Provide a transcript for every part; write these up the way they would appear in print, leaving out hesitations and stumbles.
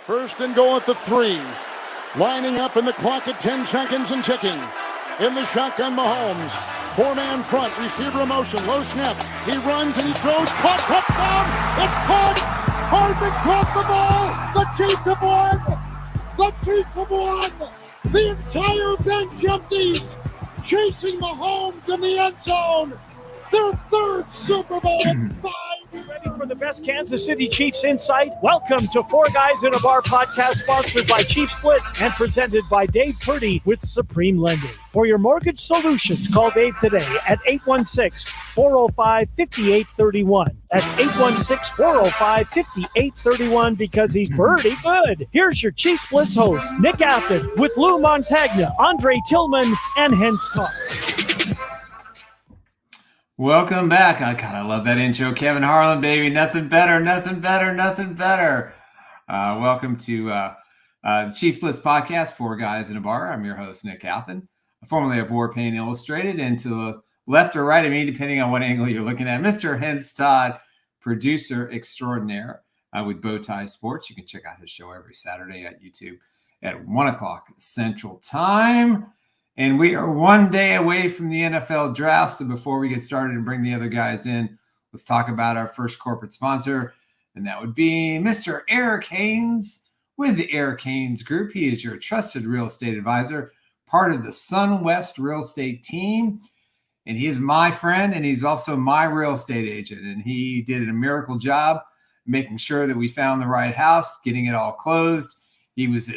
First and goal at the 3. Lining up in the clock at 10 seconds and ticking. In the shotgun, Mahomes. 4-man front, receiver in motion, low snap. He runs and he throws, caught, touchdown! It's caught! Hardman caught the ball! The Chiefs have won! The Chiefs have won! The entire bench empties, chasing Mahomes in the end zone. Their third Super Bowl in 5. Ready for the best Kansas City Chiefs insight? Welcome to Four Guys in a Bar podcast, sponsored by Chiefs Blitz and presented by Dave Purdy with Supreme Lending. For your mortgage solutions, call Dave today at 816-405-5831. That's 816-405-5831 because he's pretty good. Here's your Chiefs Blitz host, Nick Athan, with Lou Montagna, Tillman, and Hense Todd. Welcome back. I love that intro. Kevin Harlan, baby. Nothing better, nothing better, nothing better. Welcome to the Chiefs Blitz podcast, Four Guys in a Bar. I'm your host, Nick Athan, formerly of Warpaint Illustrated, and to the left or right of me, depending on what angle you're looking at, Mr. Hense Todd, producer extraordinaire with Bowtie Sports. You can check out his show every Saturday at YouTube at 1 o'clock Central Time. And we are one day away from the NFL draft. So before we get started and bring the other guys in, let's talk about our first corporate sponsor. And that would be Mr. Eric Haynes with the Eric Haynes Group. He is your trusted real estate advisor, part of the SunWest Real Estate team. And he is my friend, and he's also my real estate agent. And he did a miracle job making sure that we found the right house, getting it all closed. He was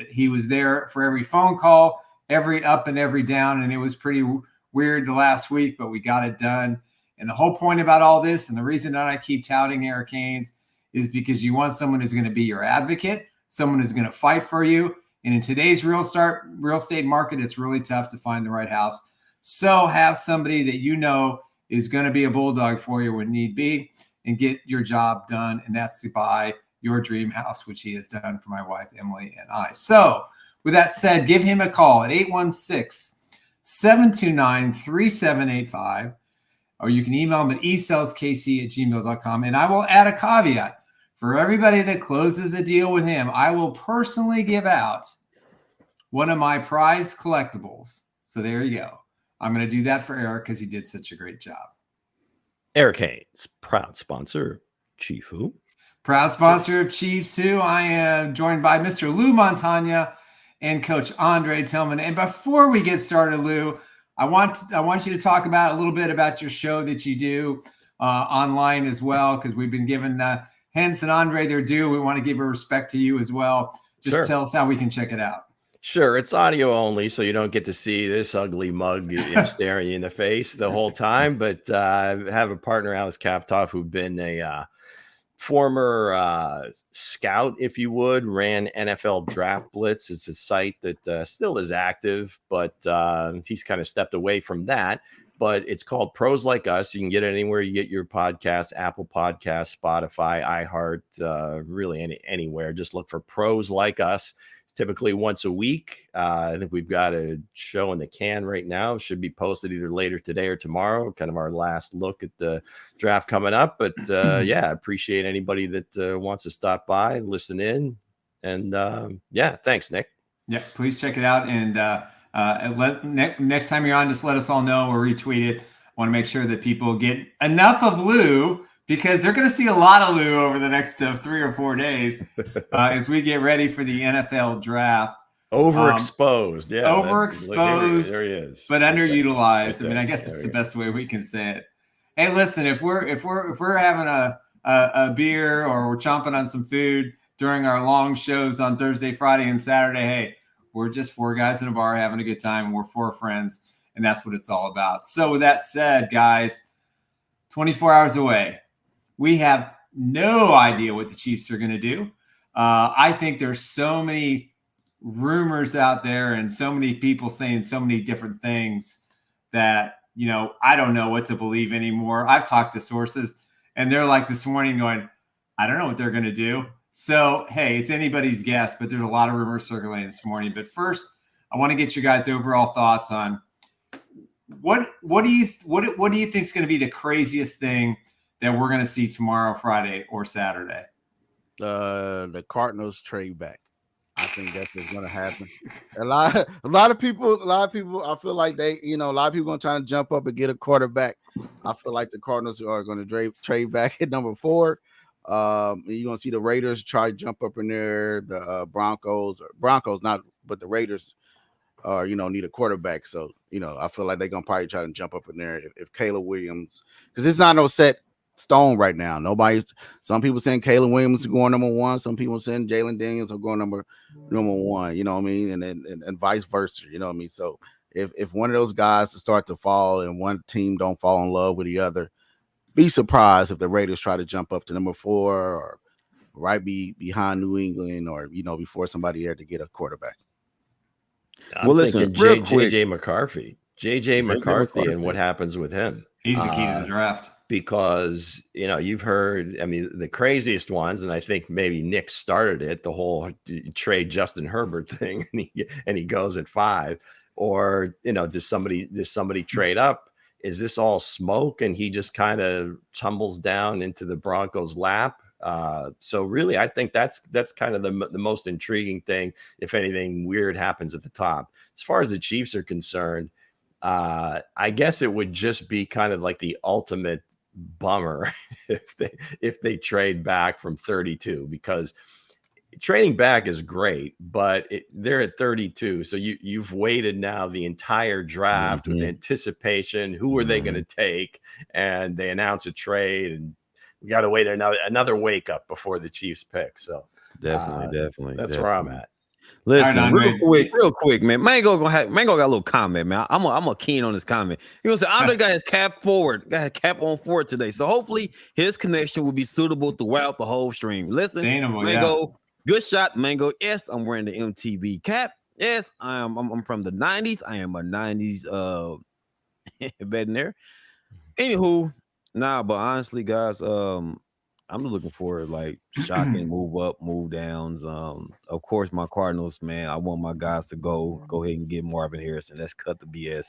there for every phone call, every up and every down, and it was pretty weird the last week, but we got it done. And the whole point about all this, and the reason that I keep touting Eric Haynes, is because you want someone who's going to be your advocate, someone who's going to fight for you. And in today's real estate market, it's really tough to find the right house. So have somebody that you know is going to be a bulldog for you when need be and get your job done. And that's to buy your dream house, which he has done for my wife, Emily, and I. So with that said, give him a call at 816-729-3785, or you can email him at esaleskc@gmail.com. And I will add a caveat. For everybody that closes a deal with him, I will personally give out one of my prized collectibles. So there you go. I'm going to do that for Eric because he did such a great job. Eric Haynes, proud sponsor, Chief Who. Proud sponsor of Chiefs Who. I am joined by Mr. Lou Montagna and Coach Andre Tillman. And before we get started, Lou, I want you to talk about a little bit about your show that you do online as well, because we've been giving Hense and Andre their due. We want to give a respect to you as well. Just Tell us how we can check it out. Sure. It's audio only, so you don't get to see this ugly mug staring you in the face the whole time. But I have a partner, Alice Kaptoff, who's been a former scout, if you would, ran NFL Draft Blitz. It's a site that still is active, but he's kind of stepped away from that. But it's called Pros Like Us. You can get it anywhere you get your podcasts, Apple Podcasts, Spotify, iHeart, really anywhere. Just look for Pros Like Us. It's typically once a week. I think we've got a show in the can right now. It should be posted either later today or tomorrow, kind of our last look at the draft coming up. But yeah, I appreciate anybody that wants to stop by and listen in. And yeah, thanks, Nick. Yeah, please check it out. And next time you're on, just let us all know or retweet it. I want to make sure that people get enough of Lou, because they're going to see a lot of Lou over the next 3 or 4 days as we get ready for the NFL draft. Overexposed, yeah. Overexposed, there he is. But underutilized. Right, I mean, I guess it's the best way we can say it. Hey, listen, if we're having a beer or we're chomping on some food during our long shows on Thursday, Friday, and Saturday, hey, we're just four guys in a bar having a good time. We're four friends, and that's what it's all about. So with that said, guys, 24 hours away. We have no idea what the Chiefs are going to do. I think there's so many rumors out there and so many people saying so many different things that, I don't know what to believe anymore. I've talked to sources, and they're like this morning going, I don't know what they're going to do. So, hey, it's anybody's guess, but there's a lot of rumors circulating this morning. But first, I want to get you guys' overall thoughts on what do you think is going to be the craziest thing that we're going to see tomorrow, Friday, or Saturday? The Cardinals trade back. I think that's what's going to happen. A lot of people. I feel like they, a lot of people going to try to jump up and get a quarterback. I feel like the Cardinals are going to trade back at number 4. You're going to see the Raiders try to jump up in there. The Broncos not, but the Raiders need a quarterback. So, I feel like they're going to probably try to jump up in there if Caleb Williams, because it's not no set stone right now. Some people saying Caleb Williams is going number 1. Some people saying Jalen Daniels are going number 1. You know what I mean? And vice versa. You know what I mean? So if one of those guys to start to fall and one team don't fall in love with the other, be surprised if the Raiders try to jump up to number 4 or right behind New England or before somebody there to get a quarterback. I'm thinking JJ McCarthy. JJ McCarthy and what happens with him. He's the key to the draft. Because, you've heard, the craziest ones, and I think maybe Nick started it, the whole trade Justin Herbert thing, and he goes at 5. Or, does somebody trade up? Is this all smoke? And he just kind of tumbles down into the Broncos' lap. So really, I think that's kind of the most intriguing thing, if anything weird happens at the top. As far as the Chiefs are concerned, I guess it would just be kind of like the ultimate bummer if they trade back from 32, because trading back is great, but they're at 32. So you've waited now the entire draft with anticipation. Who are they going to take? And they announce a trade, and we got to wait another wake up before the Chiefs pick. So definitely. That's where I'm at. Listen, right, real quick, man. Mango got a little comment, man. I'm a keen on this comment. He gonna say, Andre got his cap on forward today, so hopefully his connection will be suitable throughout the whole stream. Listen, Mango, good shot, Mango. Yes, I'm wearing the MTV cap. Yes, I'm from the 90s. I am a 90s betting there. Anywho, but honestly, guys, I'm just looking for like shocking move up, move downs. Of course, my Cardinals, man. I want my guys to go ahead and get Marvin Harrison. Let's cut the BS.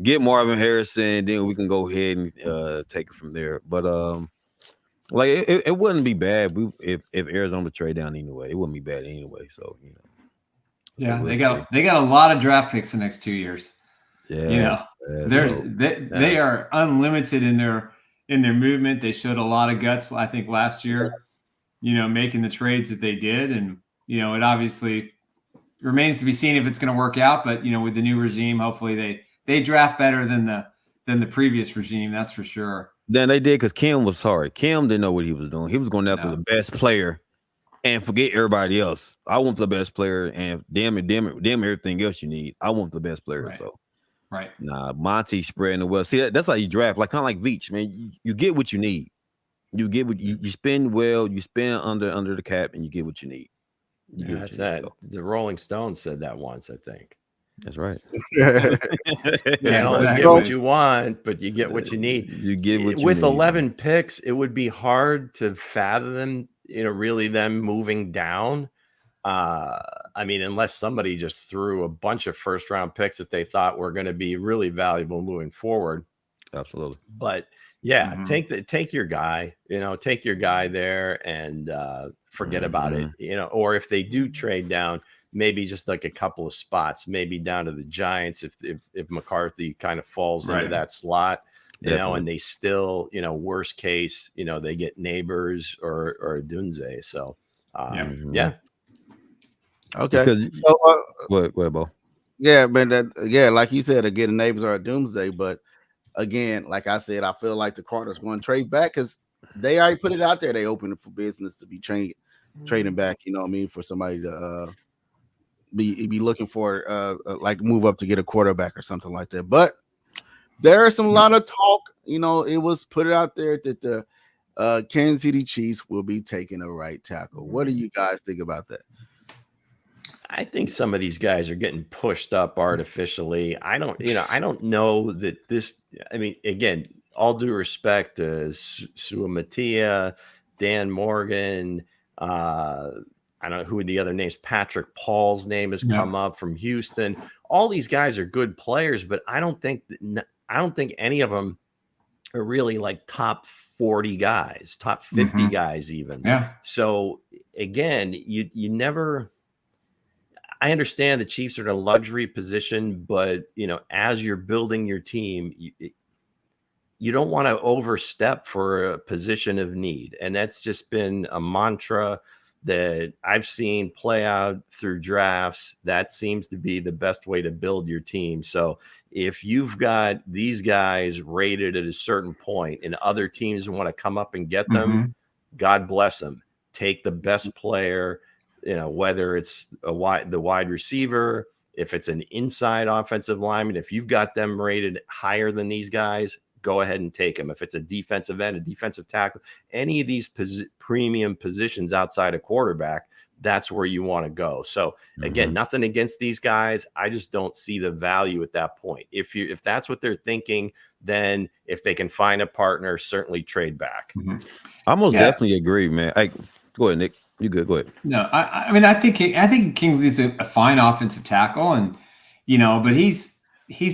Get Marvin Harrison, then we can go ahead and take it from there. But like it wouldn't be bad if Arizona trade down anyway. It wouldn't be bad anyway. So yeah, they got a lot of draft picks the next 2 years. Yeah, they are unlimited in their movement. They showed a lot of guts, I think, last year, making the trades that they did. And, it obviously remains to be seen if it's going to work out. But, with the new regime, hopefully they draft better than the previous regime. That's for sure. Then they did, because Kim was sorry. Kim didn't know what he was doing. He was going after the best player and forget everybody else. I want the best player, and damn everything else you need. I want the best player. Right. So. Right. Nah, Monty spreading the wealth. See, that's how you draft, like kind of like Veach, man. You get what you need. You get what you spend well. You spend under the cap, and you get what you need. The Rolling Stones said that once, I think. That's right. You get what you want, but you get what you need. You get what you with need. 11 picks, it would be hard to fathom, really them moving down. Unless somebody just threw a bunch of first round picks that they thought were going to be really valuable moving forward. Absolutely. But take your guy, take your guy there and forget about it, or if they do trade down, maybe just like a couple of spots, maybe down to the Giants. If McCarthy kind of falls into that slot, and they still, worst case, they get Neighbors or Dunze. So, yeah. Okay. So, go ahead, Bo. Yeah, man. Like you said, again, the Neighbors are a doomsday. But again, like I said, I feel like the Cardinals going to trade back because they already put it out there. They opened it for business to be trading back. You know what I mean? For somebody to be looking for like move up to get a quarterback or something like that. But there's a lot of talk. It was put out there that the Kansas City Chiefs will be taking a right tackle. What do you guys think about that? I think some of these guys are getting pushed up artificially. I don't know that this. Again, all due respect to Suamatia, Dan Morgan. I don't know who the other names. Patrick Paul's name has come up from Houston. All these guys are good players, but I don't think any of them are really like top 40 guys, top 50 guys even. Yeah. So again, you never. I understand the Chiefs are in a luxury position, but as you're building your team, you don't want to overstep for a position of need. And that's just been a mantra that I've seen play out through drafts. That seems to be the best way to build your team. So if you've got these guys rated at a certain point and other teams want to come up and get them, God bless them. Take the best player, whether it's the wide receiver, if it's an inside offensive lineman, if you've got them rated higher than these guys, go ahead and take them. If it's a defensive end, a defensive tackle, any of these premium positions outside of quarterback, that's where you want to go. So again, nothing against these guys. I just don't see the value at that point. If that's what they're thinking, then if they can find a partner, certainly trade back. I most definitely agree, man. Go ahead, Nick. You good? Go ahead. No, I mean, I think Kingsley's a fine offensive tackle, and but he's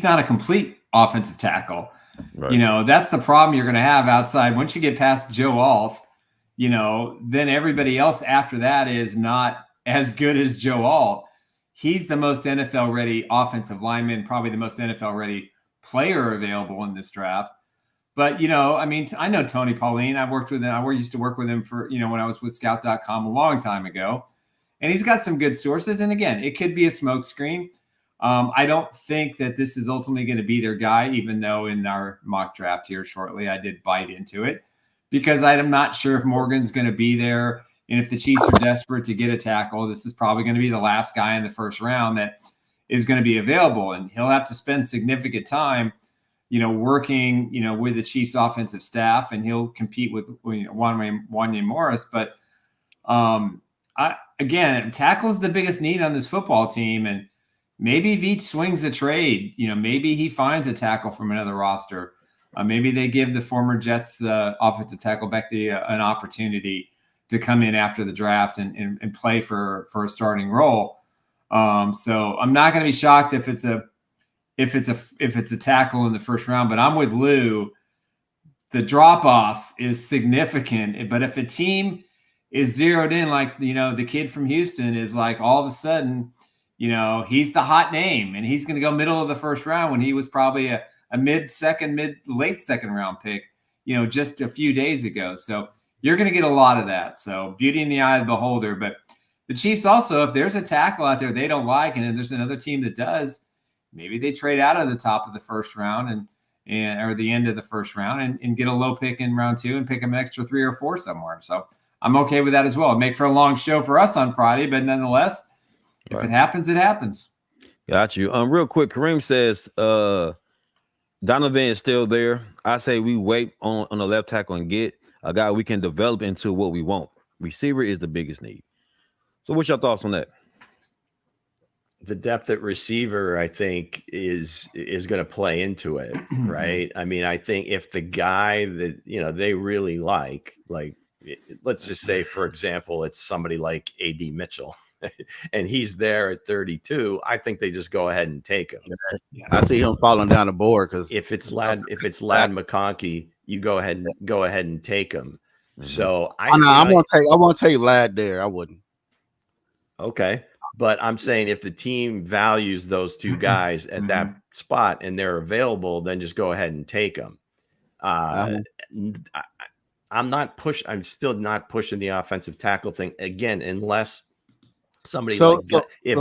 not a complete offensive tackle. Right. That's the problem you're going to have outside. Once you get past Joe Alt, then everybody else after that is not as good as Joe Alt. He's the most NFL ready offensive lineman, probably the most NFL ready player available in this draft. But, I mean, I know Tony Pauline. I've worked with him. I used to work with him for, when I was with scout.com a long time ago. And he's got some good sources. And again, it could be a smokescreen. I don't think that this is ultimately going to be their guy, even though in our mock draft here shortly, I did bite into it because I'm not sure if Morgan's going to be there. And if the Chiefs are desperate to get a tackle, this is probably going to be the last guy in the first round that is going to be available. And he'll have to spend significant time, working, with the Chiefs offensive staff, and he'll compete with Wanya Morris. But again, tackle is the biggest need on this football team. And maybe Veach swings a trade. Maybe he finds a tackle from another roster. Maybe they give the former Jets offensive tackle back an opportunity to come in after the draft and play for a starting role. So I'm not going to be shocked if it's a tackle in the first round. But I'm with Lou. The drop off is significant. But if a team is zeroed in, like the kid from Houston is like all of a sudden. He's the hot name, and he's going to go middle of the first round when he was probably a late second round pick, just a few days ago. So you're going to get a lot of that. So beauty in the eye of the beholder. But the Chiefs also, if there's a tackle out there they don't like, and if there's another team that does, maybe they trade out of the top of the first round or the end of the first round and get a low pick in round 2 and pick them an extra 3 or 4 somewhere. So I'm okay with that as well. It'd make for a long show for us on Friday, but nonetheless, if it happens, it happens. Got you. Real quick, Kareem says Donovan is still there. I say we wait on the left tackle and get a guy we can develop into what we want. Receiver is the biggest need. So what's your thoughts on that? The depth at receiver, I think, is going to play into it, right? I mean, I think if the guy that, they really like, let's just say, for example, it's somebody like A.D. Mitchell, and he's there at 32, I think they just go ahead and take him. I see him falling down the board because if it's Lad McConkey, you go ahead and take him. So I won't take Lad there. I wouldn't. Okay, but I'm saying if the team values those two guys at that spot and they're available, then just go ahead and take them. I'm still not pushing the offensive tackle thing again, unless somebody if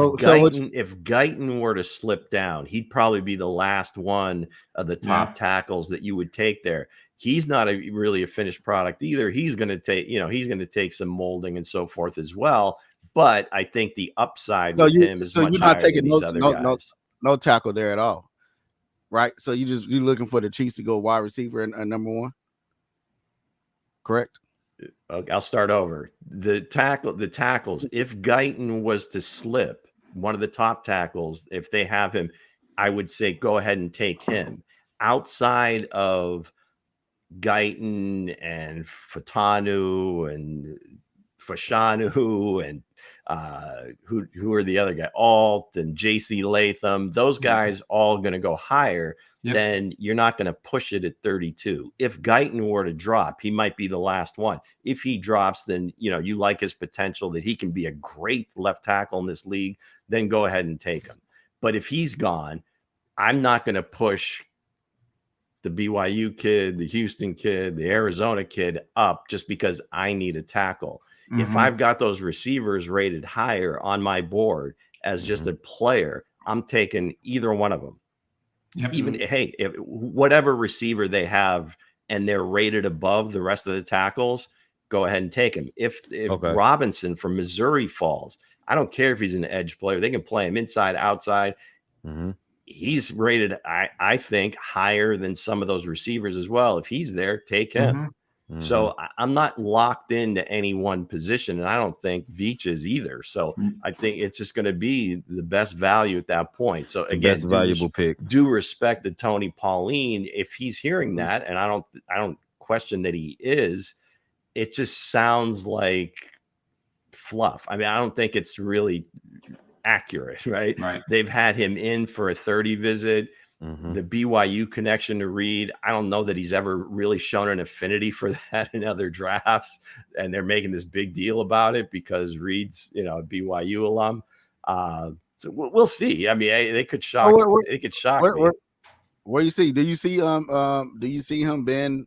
Guyton were to slip down, he'd probably be the last one of the top tackles that you would take there. He's not really a finished product either. He's going to take some molding and so forth as well. But I think the upside with him is much higher than these other guys. No tackle there at all, right? So you're looking for the Chiefs to go wide receiver and number 1, correct? Okay, I'll start over. The tackles. If Guyton was to slip, one of the top tackles, if they have him, I would say go ahead and take him. Outside of Guyton and Fashanu and who are the other guy? Alt and JC Latham. Those guys all going to go higher. Then you're not going to push it at 32. If Guyton were to drop, he might be the last one. If he drops, then you like his potential that he can be a great left tackle in this league, then go ahead and take him. But if he's gone, I'm not going to push the BYU kid, the Houston kid, the Arizona kid up just because I need a tackle. If I've got those receivers rated higher on my board as just a player, I'm taking either one of them. Even if whatever receiver they have and they're rated above the rest of the tackles, go ahead and take him. If Robinson from Missouri falls, I don't care if he's an edge player. They can play him inside, outside. He's rated, I think, higher than some of those receivers as well. If he's there, take him. So I'm not locked into any one position, and I don't think Veach is either. So I think it's just going to be the best value at that point. So again, best valuable pick. Do respect to Tony Pauline if he's hearing that, and I don't question that he is. It just sounds like fluff. I mean, I don't think it's really accurate, right? They've had him in for a 30 visit. The BYU connection to Reid, I don't know that he's ever really shown an affinity for that in other drafts, and they're making this big deal about it because Reid's, a BYU alum. So we'll see. I mean, they could shock. They could shock me. Where you see? Do you see him being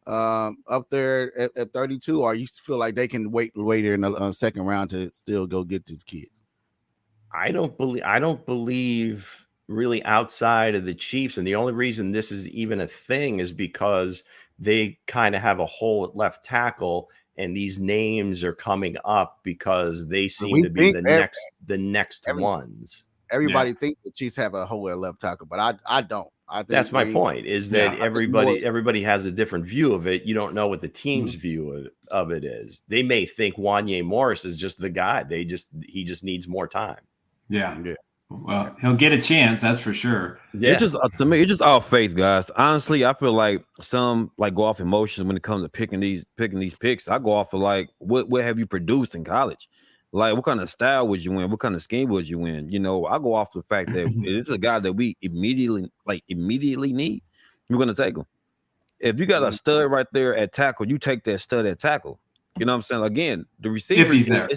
up there at 32, or you feel like they can wait in the second round to still go get this kid? I don't believe really outside of the Chiefs. And the only reason this is even a thing is because they kind of have a hole at left tackle, and these names are coming up because they seem to be the next ones. Everybody thinks the Chiefs have a hole at left tackle, but I don't. I think that's my point, is that everybody has a different view of it. You don't know what the team's view of it is. They may think Wanye Morris is just the guy. He just needs more time. Yeah. Well, he'll get a chance, that's for sure. It's just to me, it's just all faith, guys. Honestly, I feel like some go off emotions when it comes to picking these picks. I go off of what have you produced in college? Like, what kind of style would you win? What kind of scheme would you win? I go off the fact that it's a guy that we immediately need. We're gonna take him. If you got a stud right there at tackle, you take that stud at tackle. You know what I'm saying? Again, the receiver, if he's there.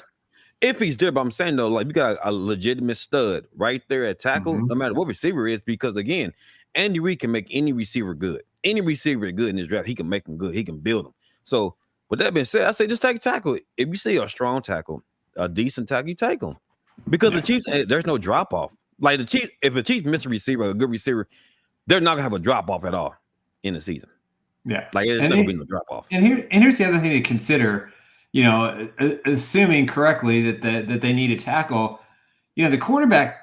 If he's there, but I'm saying though, you got a legitimate stud right there at tackle, no matter what receiver is, because again, Andy Reid can make any receiver good. Any receiver good in this draft, he can make them good. He can build them. So with that being said, I say just take a tackle. If you see a strong tackle, a decent tackle, you take them. Because the Chiefs, there's no drop off. Like the Chiefs, if the Chiefs miss a receiver, a good receiver, they're not gonna have a drop off at all in the season. Yeah, it's not gonna be no drop off. And here's the other thing to consider. Assuming correctly that they need a tackle, the quarterback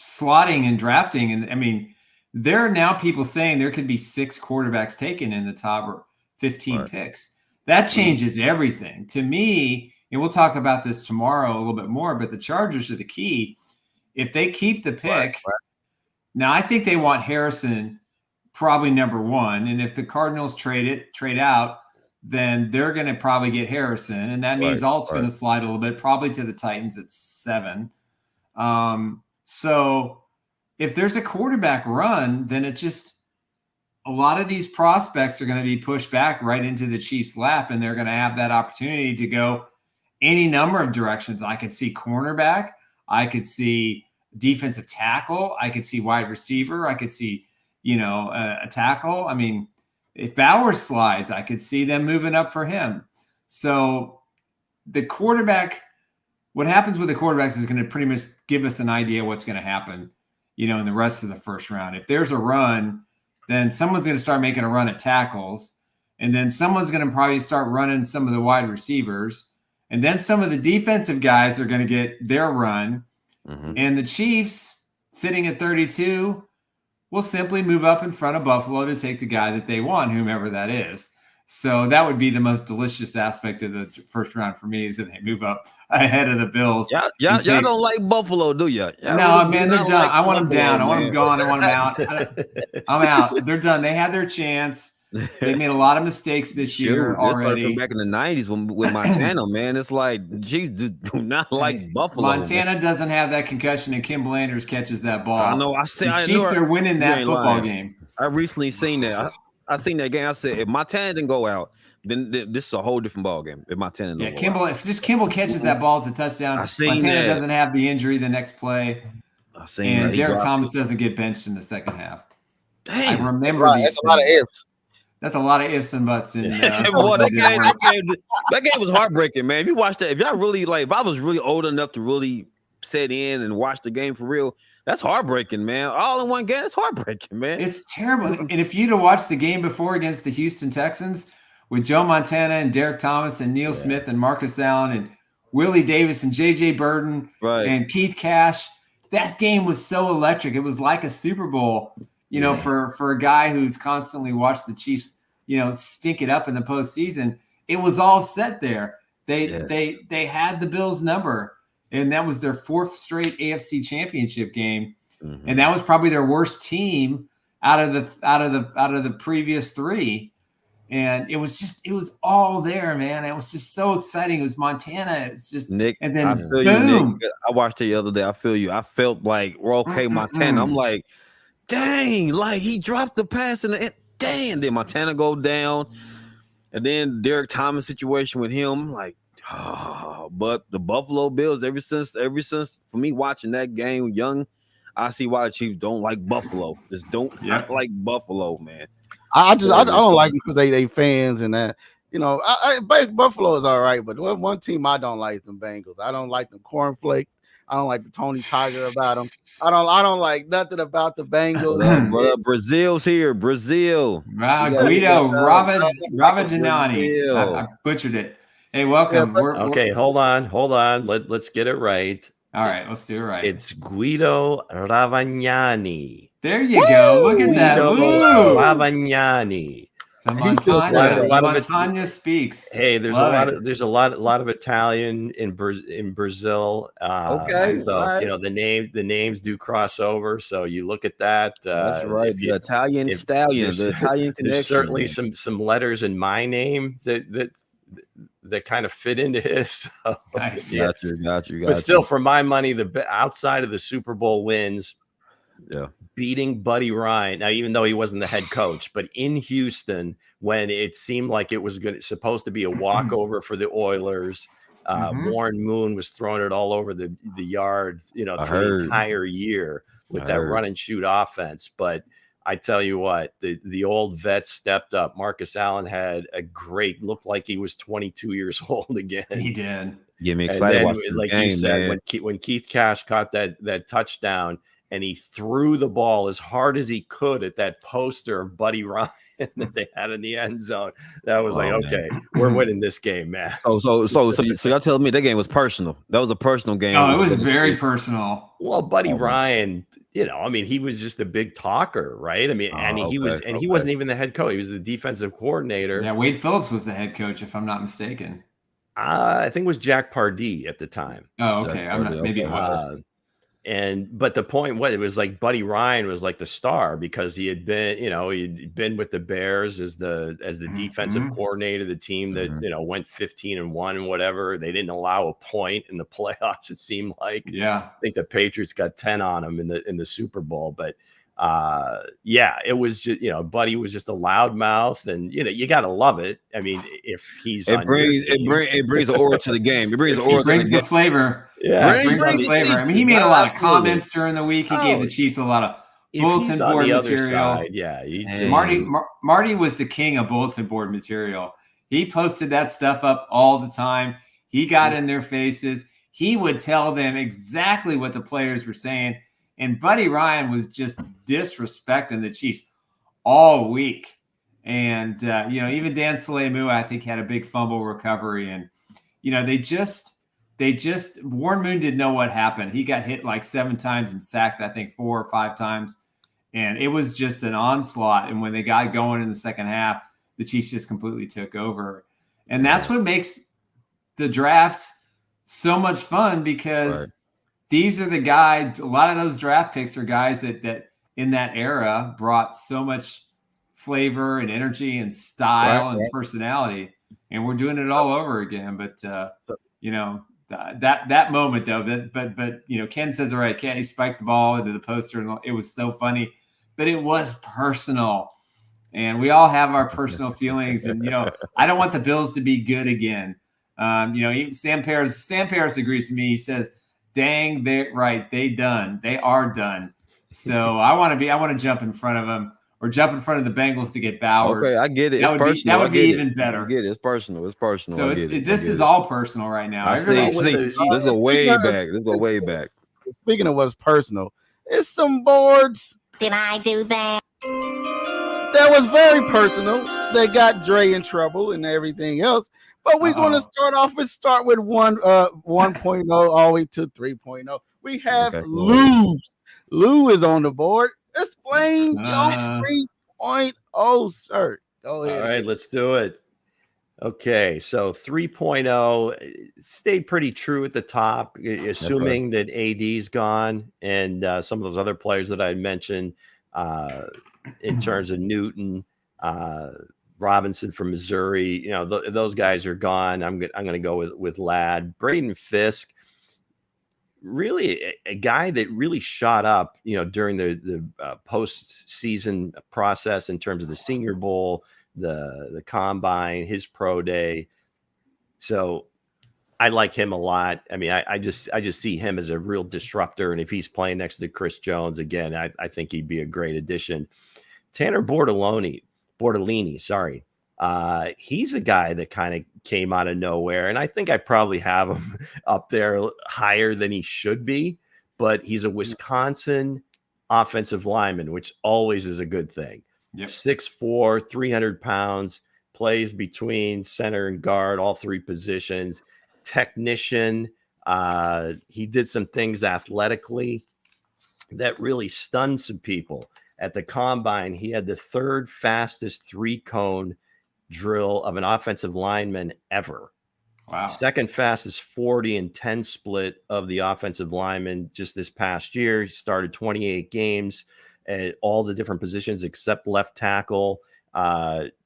slotting and drafting, and I mean, there are now people saying there could be 6 quarterbacks taken in the top 15 picks. That changes everything to me. And we'll talk about this tomorrow a little bit more, but the Chargers are the key. If they keep the pick, now I think they want Harrison probably number 1. And if the Cardinals trade out, then they're going to probably get Harrison. And that means Alt's going to slide a little bit, probably to the Titans at 7. So if there's a quarterback run, then it just a lot of these prospects are going to be pushed back right into the Chiefs' lap, and they're going to have that opportunity to go any number of directions. I could see cornerback. I could see defensive tackle. I could see wide receiver. I could see, a tackle. I mean, if Bowers slides, I could see them moving up for him. So the quarterback, what happens with the quarterbacks is going to pretty much give us an idea what's going to happen, in the rest of the first round. If there's a run, then someone's going to start making a run at tackles. And then someone's going to probably start running some of the wide receivers. And then some of the defensive guys are going to get their run. And the Chiefs, sitting at 32, will simply move up in front of Buffalo to take the guy that they want, whomever that is. So that would be the most delicious aspect of the first round for me, is that they move up ahead of the Bills. Y'all don't like Buffalo, do you? No, man, they're done. I want them down. I want them gone. I want them out. I'm out. They're done. They had their chance. They made a lot of mistakes this year already. From back in the 90s with Montana, man. It's like, geez, do not like Buffalo. Montana doesn't have that concussion, and Kim Blanders catches that ball. I know. The Chiefs are winning that football game. I recently seen that. I seen that game. I said, if Montana didn't go out, then this is a whole different ball game. If Montana didn't go out. If just Kimball catches that ball, it's a touchdown. Montana doesn't have the injury the next play. And Derek Thomas doesn't get benched in the second half. Dang. I remember that's a lot of ifs. That's a lot of ifs and buts. In, Boy, that game was heartbreaking, man. If you watched that, if y'all really if I was really old enough to really sit in and watch the game for real, that's heartbreaking, man. All in one game, it's heartbreaking, man. It's terrible. And if you'd have watched the game before against the Houston Texans with Joe Montana and Derek Thomas and Neil Smith and Marcus Allen and Willie Davis and J.J. Burden and Keith Cash, that game was so electric. It was like a Super Bowl. For a guy who's constantly watched the Chiefs, stink it up in the postseason, it was all set there. They had the Bills' number, and that was their fourth straight AFC Championship game, and that was probably their worst team out of the previous three. And it was all there, man. It was just so exciting. It was Montana. It's just Nick, and then I feel boom. you, Nick. I watched it the other day. I feel you. I felt like we're okay, Montana. I'm like, dang, like he dropped the pass in the end. Dang, did Montana go down? And then Derek Thomas situation with him, like, but the Buffalo Bills, ever since for me watching that game young, I see why the Chiefs don't like Buffalo. Just don't like Buffalo, man. I don't like them because they fans and that. Buffalo is all right, but one team I don't like is them Bengals. I don't like them cornflakes. I don't like the Tony Tiger about them. I don't like nothing about the Bengals. Brother, Brazil's here. Brazil. Guido Ravagianani. I butchered it. Hey, welcome. Hold on. Let's get it right. All right, let's do it right. It's Guido Ravagnani. There you go. Look at that. Guido Ravagnani. The Montagna speaks. Hey, there's a lot of Italian in Brazil. Okay, so the names do cross over. So you look at that. That's right. The Italian stallion, the Italian connection. There's certainly some letters in my name that kind of fit into his. So, nice. Got you. But still, for my money, outside of the Super Bowl wins. Yeah. Beating Buddy Ryan. Now, even though he wasn't the head coach, but in Houston, when it seemed like it was supposed to be a walkover for the Oilers, Warren Moon was throwing it all over the yard, for the entire year with that run and shoot offense. But I tell you what, the old vets stepped up. Marcus Allen had looked like he was 22 years old again. He did. Get me excited. Then, like you said, when Keith Cash caught that touchdown, and he threw the ball as hard as he could at that poster of Buddy Ryan that they had in the end zone. That was okay, we're winning this game, man. So y'all telling me that game was personal? That was a personal game. Oh, it was very personal. Well, Buddy Ryan, he was just a big talker, right? He wasn't even the head coach. He was the defensive coordinator. Yeah, Wade Phillips was the head coach, if I'm not mistaken. I think it was Jack Pardee at the time. Oh, okay. Maybe it was. But the point was, it was like Buddy Ryan was like the star because he had been, he'd been with the Bears as the defensive coordinator of the team that, went 15-1 and whatever. They didn't allow a point in the playoffs. It seemed like, I think the Patriots got 10 on them in the Super Bowl, but it was just, Buddy was just a loudmouth, and you got to love it. If he's it brings the aura to the game. It brings the flavor. Yeah, it brings the flavor. He made a lot of comments during the week. He gave the Chiefs a lot of bulletin board material. Marty was the king of bulletin board material. He posted that stuff up all the time. He got in their faces. He would tell them exactly what the players were saying. And Buddy Ryan was just disrespecting the Chiefs all week. And, even Dan Salemu, I think, had a big fumble recovery. And, Warren Moon didn't know what happened. He got hit like 7 times and sacked, I think, 4 or 5 times. And it was just an onslaught. And when they got going in the second half, the Chiefs just completely took over. And that's what makes the draft so much fun, because these are the guys, a lot of those draft picks are guys that in that era brought so much flavor and energy and style and personality, and we're doing it all over again. But that moment though, but Ken says, all right, Ken, he spiked the ball into the poster, and it was so funny, but it was personal. And we all have our personal feelings. And, I don't want the Bills to be good again. Even Sam Paris agrees with me. He says, dang, they're right. They are done. So I want to jump in front of them or jump in front of the Bengals to get Bowers. Okay, I get it. That would be even better. I get it. It's personal. So this is all personal right now. Let's go way back. Speaking of what's personal, it's some boards. Did I do that? That was very personal. They got Dre in trouble and everything else. But we're going to start with 1.0 all the way to 3.0. We have Lou's. Lou is on the board. Explain your 3.0, sir. Go ahead. All right, let's do it. Okay, so 3.0 stayed pretty true at the top, assuming that AD's gone and some of those other players that I mentioned in terms of Newton, Robinson from Missouri, those guys are gone. I'm going to go with Ladd. Braden Fisk, really a guy that really shot up, during the postseason process in terms of the Senior Bowl, the combine, his pro day. So I like him a lot. I mean, I just see him as a real disruptor. And if he's playing next to Chris Jones again, I think he'd be a great addition. Tanner Bortolini, sorry. He's a guy that kind of came out of nowhere. And I think I probably have him up there higher than he should be, but he's a Wisconsin offensive lineman, which always is a good thing. Yep. 6'4", 300 pounds, plays between center and guard, all three positions. Technician. He did some things athletically that really stunned some people. At the combine, he had the third fastest 3-cone drill of an offensive lineman ever. Wow. Second fastest 40 and 10 split of the offensive lineman just this past year. He started 28 games at all the different positions except left tackle.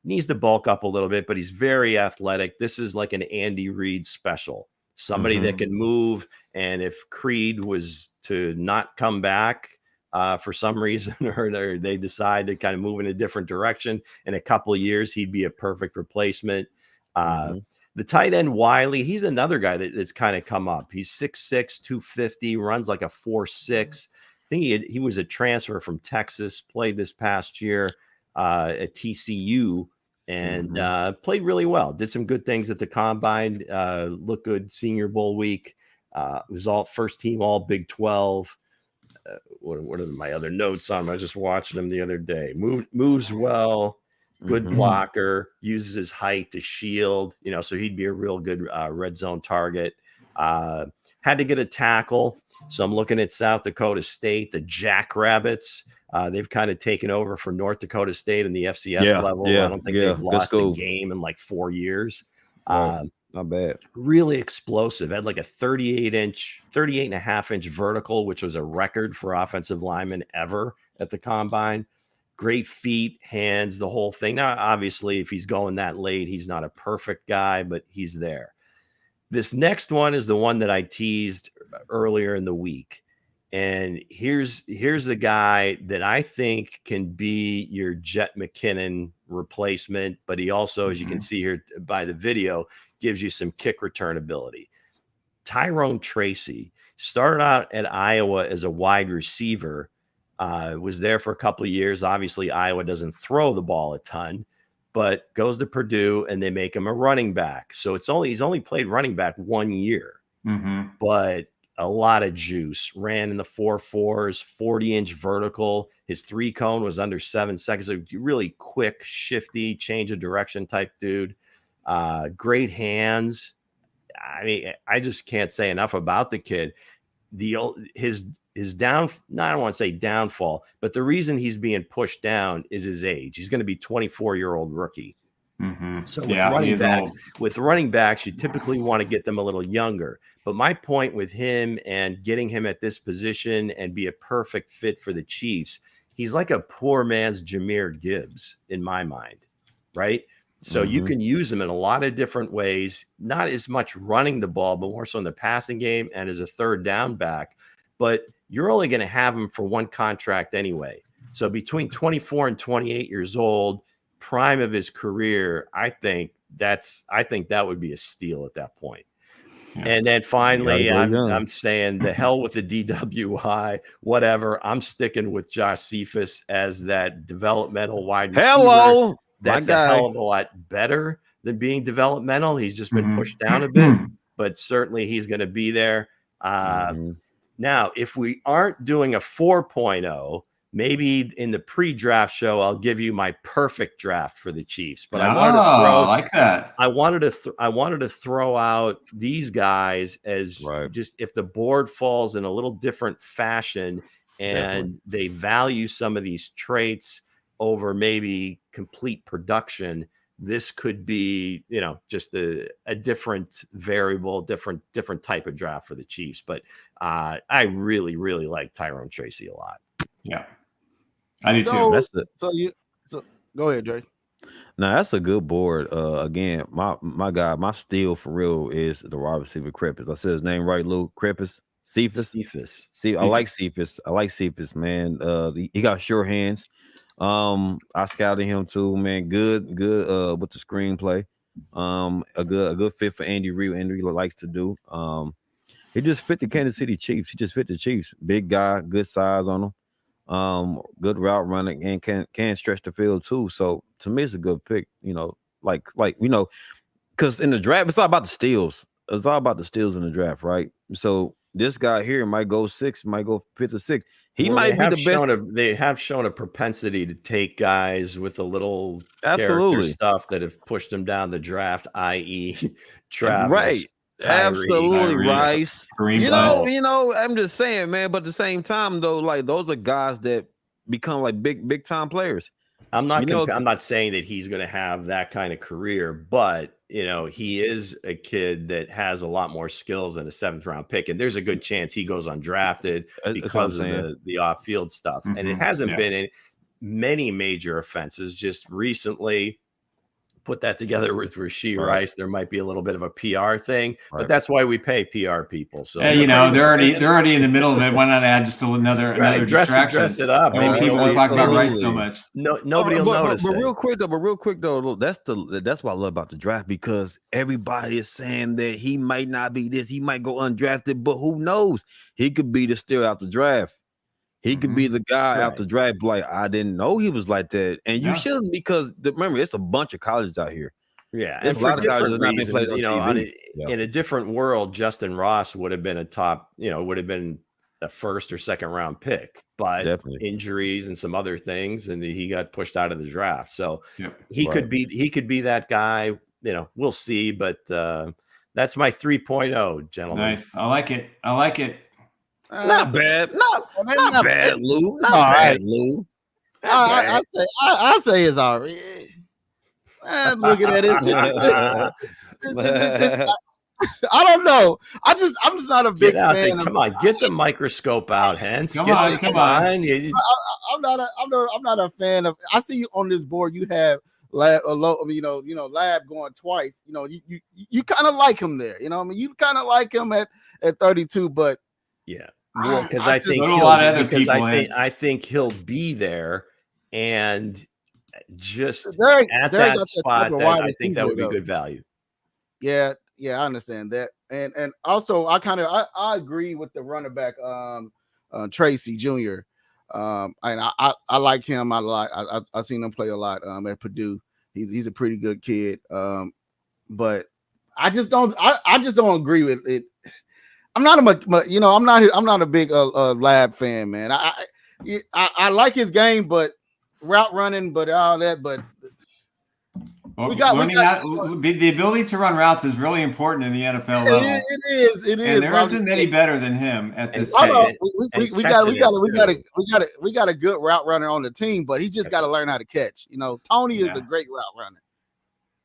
Needs to bulk up a little bit, but he's very athletic. This is like an Andy Reid special. Somebody that can move. And if Creed was to not come back for some reason, or they decide to kind of move in a different direction, in a couple of years, he'd be a perfect replacement. The tight end Wiley, he's another guy that's kind of come up. He's 6'6", 250, runs like a 4.6. I think he was a transfer from Texas, played this past year at TCU, and played really well. Did some good things at the combine. Looked good Senior Bowl week. Was all first team All Big 12. What are my other notes on him? I was just watching him the other day. Moves well, good blocker, uses his height to shield. So he'd be a real good red zone target. Had to get a tackle. So I'm looking at South Dakota State, the Jackrabbits. They've kind of taken over for North Dakota State in the FCS level. I don't think they've lost a game in like 4 years. Not bad. Really explosive. Had like a 38.5-inch vertical, which was a record for offensive linemen ever at the combine. Great feet, hands, the whole thing. Now, obviously, if he's going that late, he's not a perfect guy, but he's there. This next one is the one that I teased earlier in the week. And here's the guy that I think can be your Jet McKinnon replacement, but he also, as you can see here by the video, gives you some kick return ability. Tyrone Tracy started out at Iowa as a wide receiver, was there for a couple of years. Obviously, Iowa doesn't throw the ball a ton, but goes to Purdue and they make him a running back. So he's only played running back 1 year, but a lot of juice. Ran in the 4.4s, 40-inch vertical. His 3-cone was under 7 seconds. A really quick, shifty, change of direction type dude. Great hands. I mean, I just can't say enough about the kid. His I don't want to say downfall, but the reason he's being pushed down is his age. He's going to be 24-year-old rookie. So with running backs, you typically want to get them a little younger. But my point with him and getting him at this position and be a perfect fit for the Chiefs, he's like a poor man's Jahmyr Gibbs in my mind, right? So you can use him in a lot of different ways, not as much running the ball, but more so in the passing game and as a third down back. But you're only going to have him for one contract anyway. So between 24 and 28 years old, prime of his career, I think that would be a steal at that point. Yeah. And then finally, I'm saying the hell with the DWI, whatever. I'm sticking with Josh Cephas as that developmental wide receiver. Hello. That's a hell of a lot better than being developmental. He's just been pushed down a bit, but certainly he's going to be there. Now, if we aren't doing a 4.0, maybe in the pre-draft show, I'll give you my perfect draft for the Chiefs. But I wanted to throw out these guys as just if the board falls in a little different fashion and they value some of these traits over maybe complete production, this could be, just a different variable, different type of draft for the Chiefs. But I really, really like Tyrone Tracy a lot. Yeah, I do too. So go ahead, Dre. No, that's a good board. Again, my guy, my steal for real is the wide receiver Krepis. I said his name right, Lou. Krepis. Cephas. I like Cephas, man. He got sure hands. I scouted him too, man. Good with the screenplay. A good fit for Andy Reid. Andy Reid likes to do. He just fit the Kansas City Chiefs. He just fit the Chiefs. Big guy, good size on him. Good route running and can stretch the field too. So to me, it's a good pick. Because in the draft, it's all about the steals. It's all about the steals in the draft, right? So this guy here might go 6, might go 5th or 6th. He might be the best. They have shown a propensity to take guys with a little character stuff that have pushed them down the draft, i.e. Travis. Right. Absolutely, Rice. You know, I'm just saying, man, but at the same time, though, like those are guys that become like big time players. I'm not saying that he's going to have that kind of career, but he is a kid that has a lot more skills than a 7th round pick, and there's a good chance he goes undrafted because of the off field stuff. And it hasn't been in many major offenses. Just recently, put that together with Rashee Rice, there might be a little bit of a PR thing, but that's why we pay PR people. So they're already in the middle of it. Why not add just another distraction? Dress it up. Maybe people will talk about Rice so much. Nobody will notice. But real quick though, that's what I love about the draft, because everybody is saying that he might not be this, he might go undrafted, but who knows? He could be the steal out the draft. He could be the guy out the draft. Like, I didn't know he was like that. And you shouldn't, because remember, it's a bunch of colleges out here. Yeah. And for different reasons, in a different world, Justin Ross would have been a top, would have been a 1st or 2nd round pick, but injuries and some other things, and he got pushed out of the draft. So he could be that guy. We'll see. But that's my 3.0, gentlemen. Nice. I like it. Not bad. Not bad, Lou. Not bad, Lou. I say it's all right. I'm looking at it. I don't know. I'm just not a big fan. Come on, get the microscope out, Hense. Come on. I'm not a fan of. I see you on this board. You have Lab going twice. You kind of like him there. You kind of like him at 32, but. Yeah, well, because I think he'll be there, and just at that spot, I think that would be good value. Yeah, I understand that, and also I agree with the running back, Tracy Jr. And I like him a lot. I've seen him play a lot at Purdue. He's a pretty good kid, but I just don't agree with it. I'm not a big Lab fan, man. I like his game, but route running, but all that. But the ability to run routes is really important in the NFL level. It is. And there isn't any better than him at this stage. We got a good route runner on the team, but he just got to learn how to catch. Tony is a great route runner.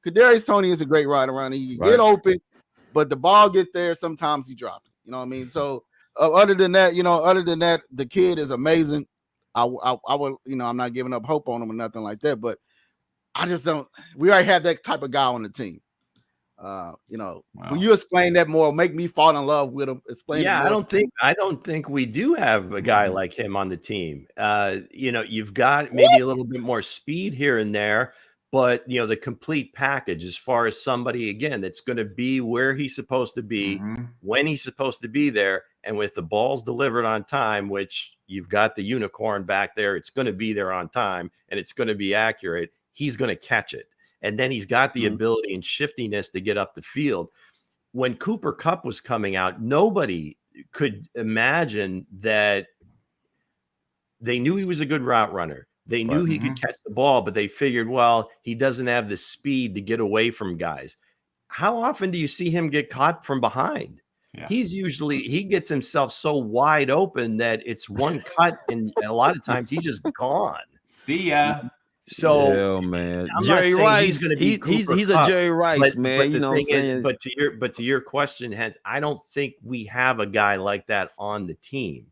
Kadarius Toney is a great route runner. He can get open, but the ball get there. Sometimes he drops it. You know what I mean? So other than that, the kid is amazing. I would, I'm not giving up hope on him or nothing like that, but I just don't. We already have that type of guy on the team. Wow. When you explain that more, make me fall in love with him. Explain. Yeah, I don't think we do have a guy like him on the team. You've got maybe a little bit more speed here and there, but the complete package as far as somebody again that's going to be where he's supposed to be, when he's supposed to be there, and with the balls delivered on time, which you've got the unicorn back there, it's going to be there on time and it's going to be accurate. He's going to catch it. And then he's got the ability and shiftiness to get up the field. When Cooper Kupp was coming out, nobody could imagine that. They knew he was a good route runner. They knew he could catch the ball, but they figured, well, he doesn't have the speed to get away from guys. How often do you see him get caught from behind? Yeah. He gets himself so wide open that it's one cut, and a lot of times he's just gone. See ya. So, man, I'm Jerry Rice, he's going to be he's a Jerry Rice, man. But the thing is, but to your question, Hense, I don't think we have a guy like that on the team.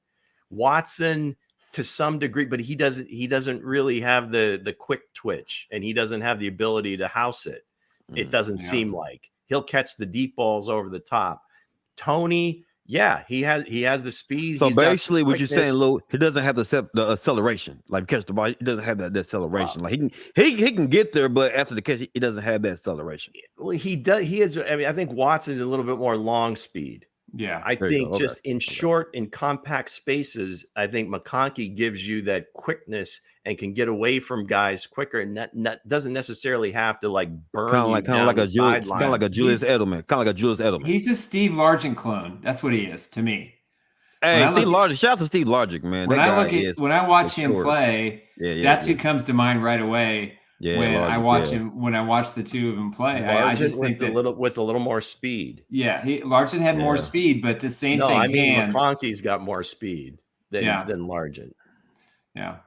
Watson, to some degree, but he doesn't really have the quick twitch, and he doesn't have the ability to house it. It doesn't seem like he'll catch the deep balls over the top. Tony, yeah, he has the speed. So basically, what you're saying, Lou, he doesn't have the acceleration. Like catch the ball, he doesn't have that acceleration. Wow. Like he can get there, but after the catch, he doesn't have that acceleration. Well, he does. He is. I mean, I think Watson is a little bit more long speed. Yeah, I think just in short and compact spaces, I think McConkey gives you that quickness and can get away from guys quicker, and doesn't necessarily have to like burn kind of like a Julius Edelman. He's a Steve Largent clone. That's what he is to me. Hey, shout out to Steve Largent, man. When I watch him play, that's who comes to mind right away. Yeah, when I watch the two of them play, I just think that with a little more speed. Yeah, Largent had more speed, but the same thing. I mean, McConkey's got more speed than Largent. Yeah.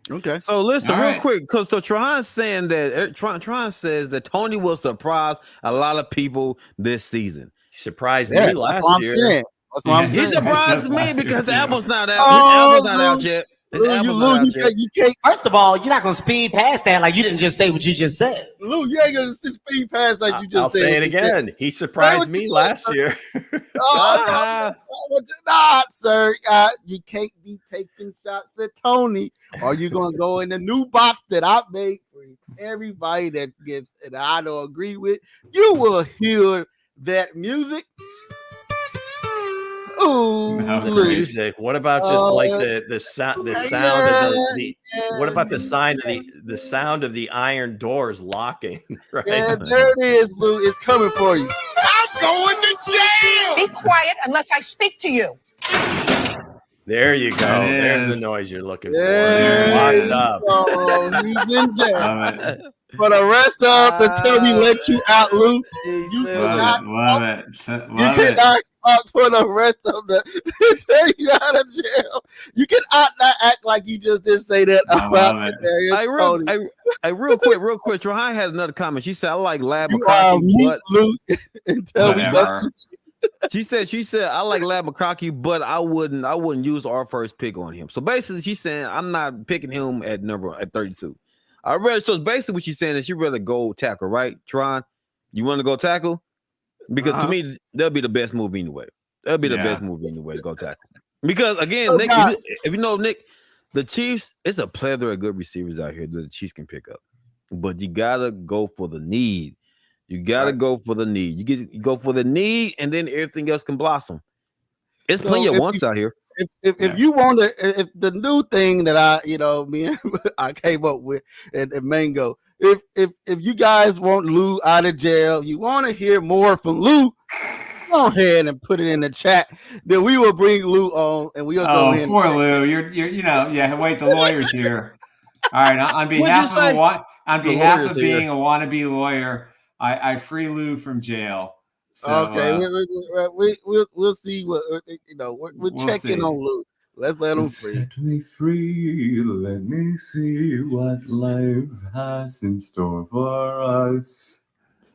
Okay. So listen, real quick, because Tron's saying that Tron says that Tony will surprise a lot of people this season. He surprised me last year. He surprised me because the album's not out. Album's not out yet. You can't. First of all, you're not gonna speed past that. Like you didn't just say what you just said. Lou, you ain't gonna speed past like you just I'll said. Say it again. He surprised me last year. Not, sir. You can't be taking shots at Tony. Or you gonna go in the new box that I made for everybody that gets, and I don't agree with. You will hear that music. Ooh, music. What about just like the sound of the what about the sound of the iron doors locking? Right? Yeah, there it is, Lou. It's coming for you. I'm going to jail. Be quiet unless I speak to you. There you go. There's the noise you're looking for. Locked up. He's in jail. For the rest of the time he let you out, Lou. You cannot talk for the rest of the until you out of jail. You cannot not act like you just didn't say that about Tony. Real quick. Troy had another comment. She said, "I like Lab McConkey, but Lou, until we go." She said, I like Lab McConkey, but I wouldn't use our first pick on him. So basically, she's saying I'm not picking him at 32. So basically what she's saying is she'd rather go tackle, right? Tron, you want to go tackle? Because to me, that'll be the best move anyway. That'll be the best move anyway to go tackle. Because again, Nick, if you know Nick, the Chiefs, it's a plethora of good receivers out here that the Chiefs can pick up. But you gotta go for the need. You gotta go for the need. You go for the need, and then everything else can blossom. It's plenty of wants out here. If you want to, if the new thing that I came up with at Mango, if you guys want Lou out of jail, you want to hear more from Lou, go ahead and put it in the chat. Then we will bring Lou on, and we'll go in. Poor Lou, wait, the lawyer's here. All right, on behalf of being a wannabe lawyer, I free Lou from jail. So, okay, we'll see what we're checking on Lou. Let's let him free. Set me free. Let me see what life has in store for us.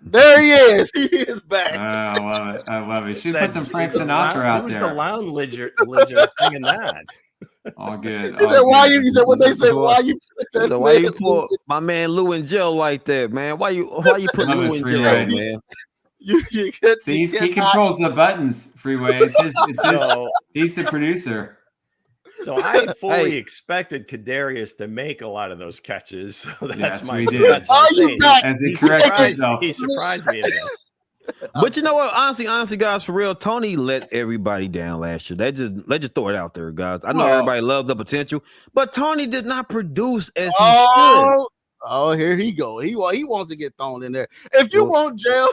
There he is. He is back. I love it. Should put some Frank Sinatra out there. Who's the lounge lizard singing that? All good. He said, "Why you?" He said, "What they say? Why you?" So why you put my man Lou in jail like that, man? Why you put Love Lou it, in Freeway. jail, man? See, he controls the buttons, Freeway. It's his. He's the producer. So I fully expected Kadarius to make a lot of those catches. So that's we did. As he corrects himself. He surprised me again. But you know what? Honestly, guys, for real, Tony let everybody down last year. Let's just throw it out there, guys. I know everybody loves the potential, but Tony did not produce as he should. Oh, here he go. He wants to get thrown in there. If you want jail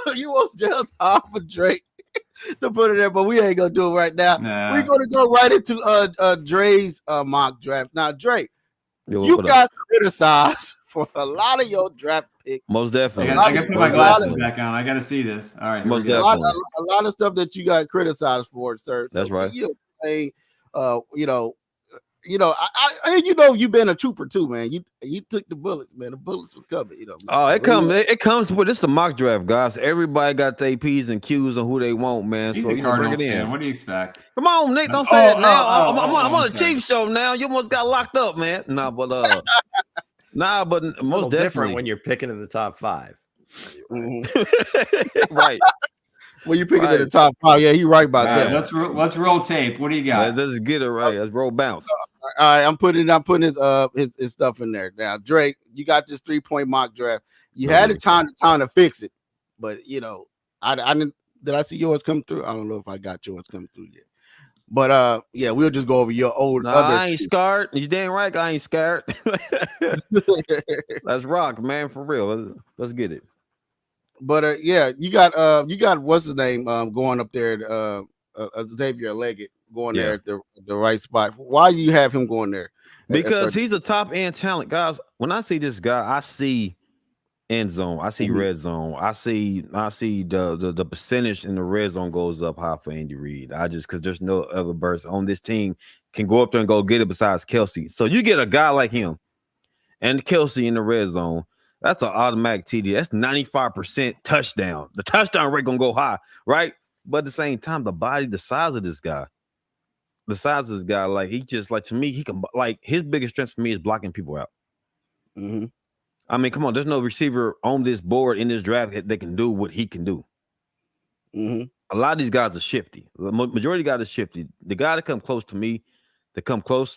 time for Drake to put it there, but we ain't gonna do it right now. Nah. We're gonna go right into Dre's mock draft. Now, Drake, you got criticized for a lot of your draft picks. Most definitely. I gotta put my glasses back on. I gotta see this. All right. Most definitely. A lot of stuff that you got criticized for, sir. That's right. You you've been a trooper too, man. You took the bullets, man. The bullets was coming, It comes with it's the mock draft, guys. Everybody got their P's and Q's on who they want, man. He's so a Cardinals fan. What do you expect? Come on, Nick. Don't say that now. I'm on a Chiefs show now. You almost got locked up, man. But most definitely different when you're picking in the top 5. Mm-hmm. Right. When you pick it in the top 5, yeah, you're right about that. Let's roll tape. What do you got? Let's get it right. Let's roll bounce. All right, I'm putting his stuff in there. Now, Drake, you got this 3-point mock draft. You had the time to fix it, but I didn't. Did I see yours come through? I don't know if I got yours come through yet. But yeah, we'll just go over your old. I ain't scared. You damn right, I ain't scared. Let's rock, man, for real. Let's get it. But yeah, you got what's his name going up there, Xavier Leggett going there at the right spot. Why do you have him going there? Because he's a top end talent, guys. When I see this guy, I see end zone, I see red zone, I see the percentage in the red zone goes up high for Andy Reid. Because there's no other burst on this team can go up there and go get it besides Kelsey. So you get a guy like him and Kelsey in the red zone. That's an automatic TD. That's 95% touchdown. The touchdown rate gonna go high, right? But at the same time, the size of this guy, like he just like to me, he can like his biggest strength for me is blocking people out. Mm-hmm. I mean, come on, there's no receiver on this board in this draft that can do what he can do. Mm-hmm. A lot of these guys are shifty. The majority of guys are shifty. The guy that come close to me,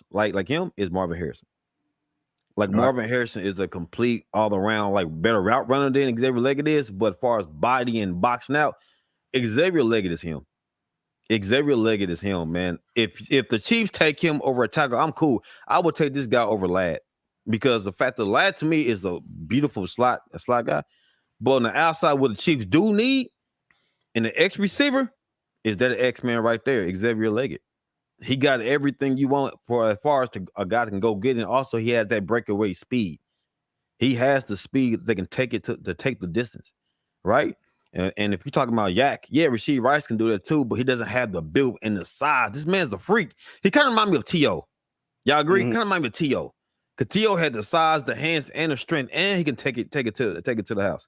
like him, is Marvin Harrison. Marvin Harrison is a complete all-around, better route runner than Xavier Leggett is. But as far as body and boxing out, Xavier Leggett is him. Xavier Leggett is him, man. If the Chiefs take him over a tackle, I'm cool. I would take this guy over Ladd because the fact that Ladd to me is a beautiful slot guy. But on the outside, what the Chiefs do need in the X receiver is that X-Man right there, Xavier Leggett. He got everything you want for as far as a guy can go get it. And also, he has that breakaway speed. He has the speed that can take it to take the distance, right? And if you're talking about Yak, yeah, Rashid Rice can do that too, but he doesn't have the build and the size. This man's a freak. He kind of reminds me of T.O. Y'all agree? Mm-hmm. Kind of reminds me of T.O. Because T.O. had the size, the hands, and the strength, and he can take it to the house.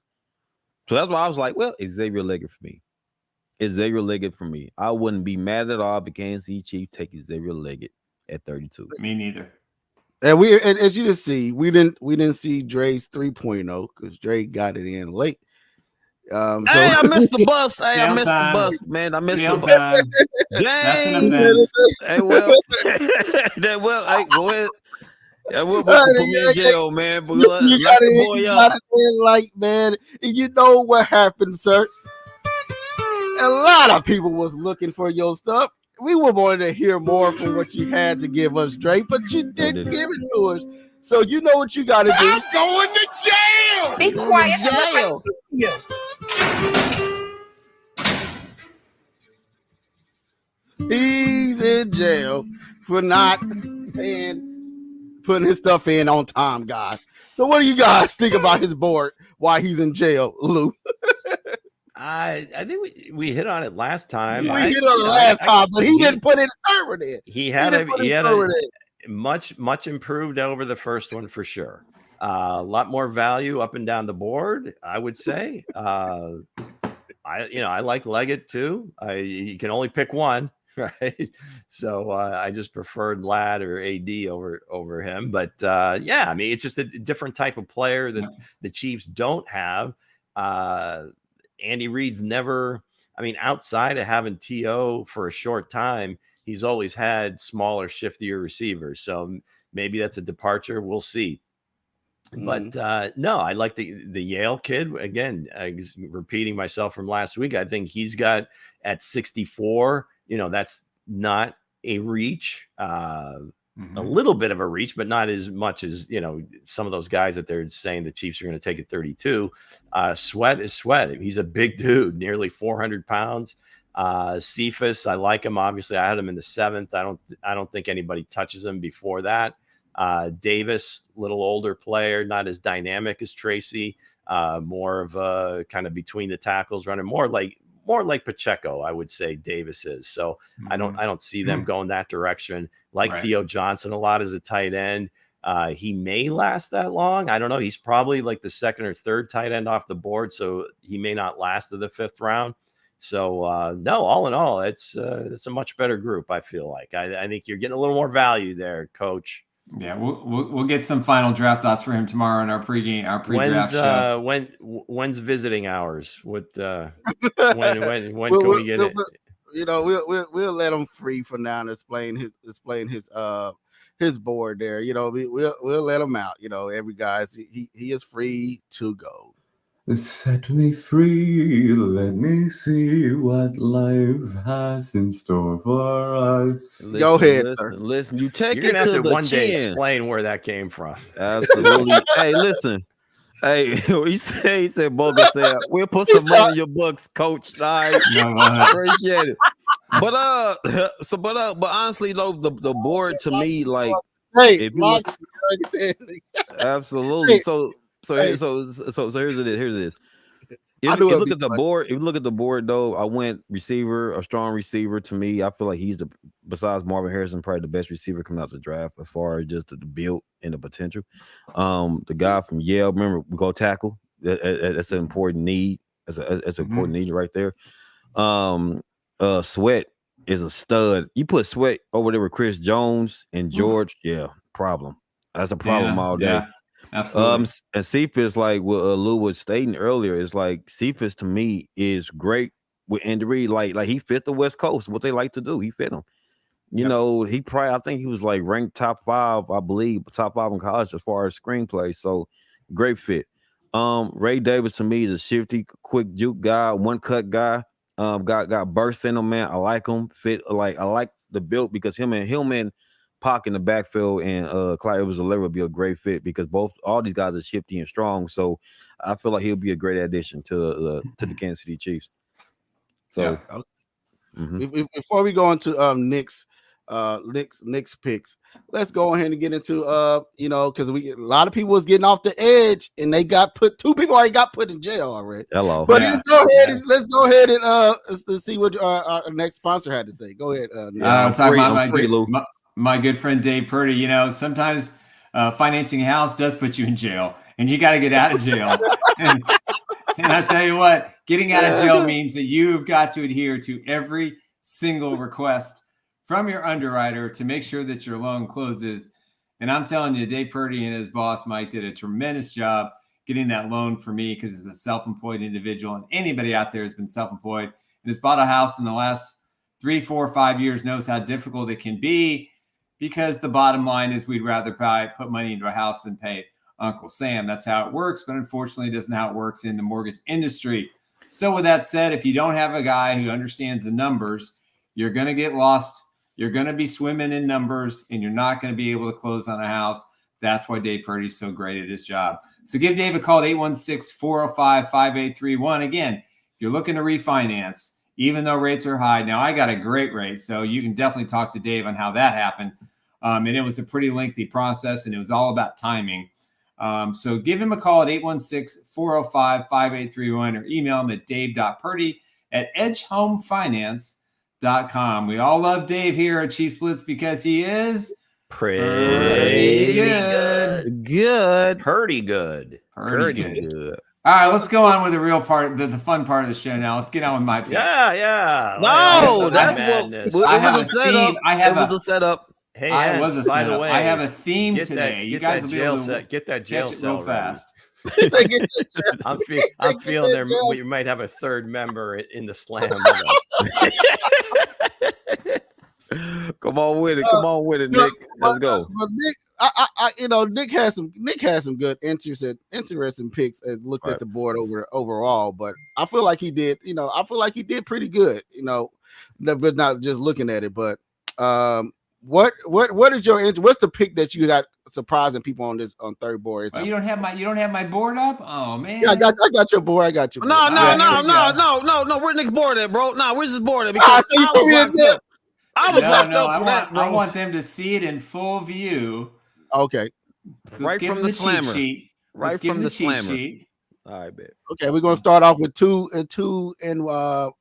So that's why I was like, well, Xavier Leggett for me. Xavier Leggett for me. I wouldn't be mad at all if the Kansas City Chiefs take Xavier Leggett at 32. Me neither. And as you just see, we didn't see Dre's 3.0 because Dre got it in late. I missed the bus. I missed the bus, man. I missed the bus. Dang. Hey, well, hey, go ahead. Yeah, we'll put me in jail, man. But you got it in light, man. And you know what happened, sir? A lot of people was looking for your stuff. We were wanting to hear more from what you had to give us, Drake, but you didn't give it to us. So you know what you got to do. I'm going to jail. Be quiet. Jail. He's in jail for not putting his stuff in on time, guys. So what do you guys think about his board while he's in jail, Lou? I think we hit on it last time. We hit on it last time, but he didn't put his server in. He had a much improved over the first one for sure. A lot more value up and down the board, I would say. I like Leggett too. You can only pick one. right? So I just preferred Ladd or AD over him. But yeah, I mean, it's just a different type of player that the Chiefs don't have. Andy Reid's never, I mean, outside of having T.O. for a short time, he's always had smaller, shiftier receivers. So maybe that's a departure. We'll see. But no, I like the Yale kid. Again, repeating myself from last week, I think he's got at 64, that's not a reach, a little bit of a reach, but not as much as, some of those guys that they're saying the Chiefs are going to take at 32. Sweat is Sweat. He's a big dude, nearly 400 pounds. Cephas, I like him. Obviously, I had him in the 7th. I don't think anybody touches him before that. Davis, little older player, not as dynamic as Tracy, more of a kind of between the tackles running, more like Pacheco, I would say Davis is. So I don't see them going that direction. Theo Johnson a lot as a tight end. He may last that long. I don't know. He's probably like the 2nd or 3rd tight end off the board, so he may not last to the 5th round. So no, all in all, it's a much better group. I feel like I think you're getting a little more value there, Coach. Yeah, we'll get some final draft thoughts for him tomorrow in our pre-draft show. When's visiting hours? When can we get it? We'll let him free for now and explain his board there. We'll let him out. Every guy's he is free to go. Set me free, let me see what life has in store for us. Go ahead, sir. Listen, you take You're it gonna to have to the one day chin. explain where that came from. Absolutely. Hey, listen. Hey, he said, Bogus said, we'll put some money in your books, Coach. All right. Appreciate it. But honestly, though, the board to me, like, hey, absolutely. So here's it is. If you look at the board, though, I went receiver, a strong receiver. To me, I feel like he's besides Marvin Harrison, probably the best receiver coming out the draft as far as just the build and the potential. The guy from Yale, remember, we go tackle. That's an important need. That's an important need right there. Sweat is a stud. You put Sweat over there with Chris Jones and George, problem. That's a problem all day. Yeah. Absolutely. And Cephas, like what Lou was stating earlier, is like Cephas to me is great with Andy Reid. Like he fit the West Coast, what they like to do. He fit them. He probably, I think he was like ranked top 5, I believe, top 5 in college as far as screenplay. So great fit. Ray Davis to me is a shifty, quick juke guy, one cut guy. Got burst in him, man. I like him. I like the build because him and Pac in the backfield and Clyde Edwards-Helaire would be a great fit because all these guys are shifty and strong. So I feel like he'll be a great addition to the Kansas City Chiefs. So before we go into Nick's picks, let's go ahead and get into because a lot of people was getting off the edge and they got put. 2 people already got put in jail already. Hello, but let's go ahead and see what our next sponsor had to say. Go ahead. My good friend Dave Purdy. Sometimes financing a house does put you in jail, and you got to get out of jail. and I tell you what, getting out of jail means that you've got to adhere to every single request from your underwriter to make sure that your loan closes. And I'm telling you, Dave Purdy and his boss Mike did a tremendous job getting that loan for me because he's a self-employed individual, and anybody out there has been self-employed and has bought a house in the last 3, 4, 5 years knows how difficult it can be. Because the bottom line is we'd rather put money into a house than pay Uncle Sam. That's how it works, but unfortunately it isn't how it works in the mortgage industry. So with that said, if you don't have a guy who understands the numbers, you're going to get lost. You're going to be swimming in numbers, and you're not going to be able to close on a house. That's why Dave Purdy is so great at his job. So give Dave a call at 816-405-5831. Again, if you're looking to refinance, even though rates are high. Now, I got a great rate, so you can definitely talk to Dave on how that happened. And it was a pretty lengthy process, and it was all about timing. So give him a call at 816-405-5831 or email him at dave.purdy@edgehomefinance.com. We all love Dave here at Chiefs Blitz because he is pretty good. Good. Pretty good. Pretty good. All right, let's go on with the real part, the fun part of the show now. Let's get on with my picks. Yeah. No, That's that's madness. what. It was a setup. It was a setup. Hey, It was Hans, a by setup. the way, I have a theme get today. That, you guys will be able to get that jail catch it cell real ready. fast. I'm feeling there. We might have a third member in the slam with us. Come on with it. Come on with it, Nick. Let's go. But Nick, Nick has some good interesting picks as looked at the board overall. But I feel like he did. I feel like he did pretty good. But not just looking at it. But what is your what's the pick that you got surprising people on third board? You don't have my board up? Oh man. Yeah, I got your board. I got your board. No. Where's Nick's board at, bro? No, where's his board at? Because I was locked up for that, bro. I want them to see it in full view. Okay. So right from the slammer. Right from the slammer. All right, bet. Okay, we're gonna start off with two and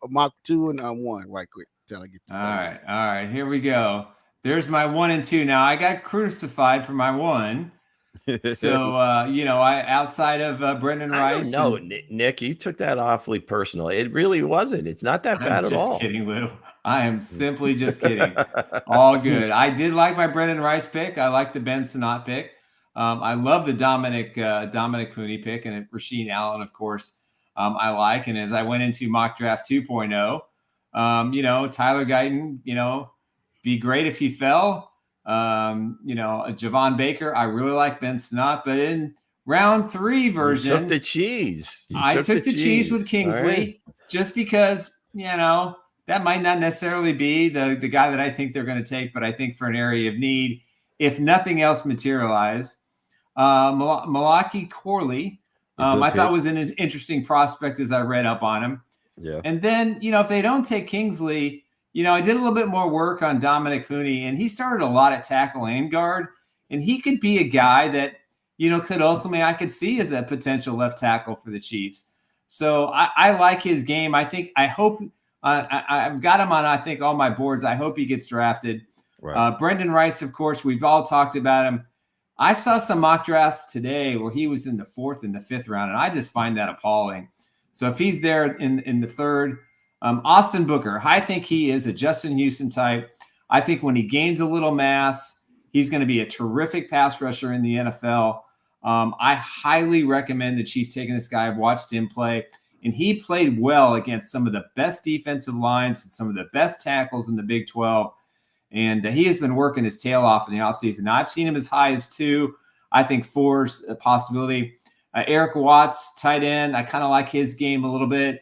Mach 2 and 1 right quick. Till I get to all right. Here we go. There's my 1 and 2. Now I got crucified for my 1. So I outside of Brendan Rice. No, Nick, you took that awfully personal. It really wasn't. It's not that bad at all. Just kidding, Lou. I am simply just kidding. All good. I did like my Brendan Rice pick. I like the Ben Sinnott pick. I love the Dominic Cooney pick, and Rasheed Allen, of course. I like. And as I went into mock draft 2.0, Tyler Guyton, be great if he fell. Javon Baker, I really like Ben Sinnott, but in round 3 version, you took the cheese. I took the cheese with Kingsley just because, that might not necessarily be the guy that I think they're going to take, but I think for an area of need, if nothing else materialized, Malaki Corley, I thought was an interesting prospect as I read up on him. Yeah. And then, if they don't take Kingsley, I did a little bit more work on Dominic Cooney, and he started a lot at tackle and guard, and he could be a guy that, could ultimately, I could see as a potential left tackle for the Chiefs. So I like his game. I hope I've got him on, I think, all my boards. I hope he gets drafted. Right. Brendan Rice, of course, we've all talked about him. I saw some mock drafts today where he was in the 4th and the 5th round, and I just find that appalling. So if he's there in the 3rd, Austin Booker, I think he is a Justin Houston type. I think when he gains a little mass, he's going to be a terrific pass rusher in the NFL. I highly recommend the Chiefs taking this guy. I've watched him play, and he played well against some of the best defensive lines and some of the best tackles in the Big 12. And he has been working his tail off in the offseason. Now, I've seen him as high as 2. I think 4's a possibility. Eric Watts, tight end. I kind of like his game a little bit.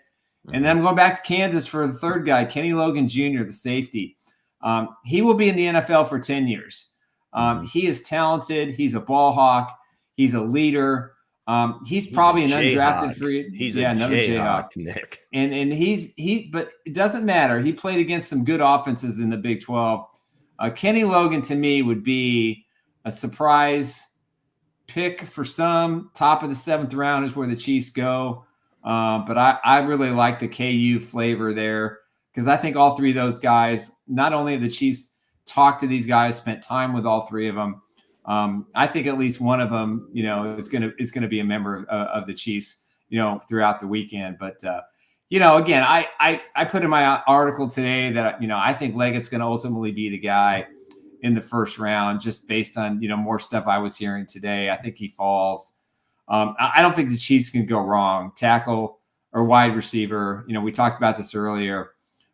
And then I'm going back to Kansas for the 3rd guy, Kenny Logan Jr., the safety. He will be in the NFL for 10 years. He is talented. He's a ball hawk. He's a leader. He's probably an undrafted free. He's another Jayhawk, Nick. And but it doesn't matter. He played against some good offenses in the Big 12. Kenny Logan to me would be a surprise pick for some. Top of the 7th round is where the Chiefs go. But I really like the KU flavor there because I think all 3 of those guys, not only the Chiefs talked to these guys, spent time with all 3 of them. I think at least one of them, is going to be a member of the Chiefs, throughout the weekend. But, again, I put in my article today that, I think Leggett's going to ultimately be the guy in the 1st round, just based on, more stuff I was hearing today. I think he falls. I don't think the Chiefs can go wrong, tackle or wide receiver. We talked about this earlier,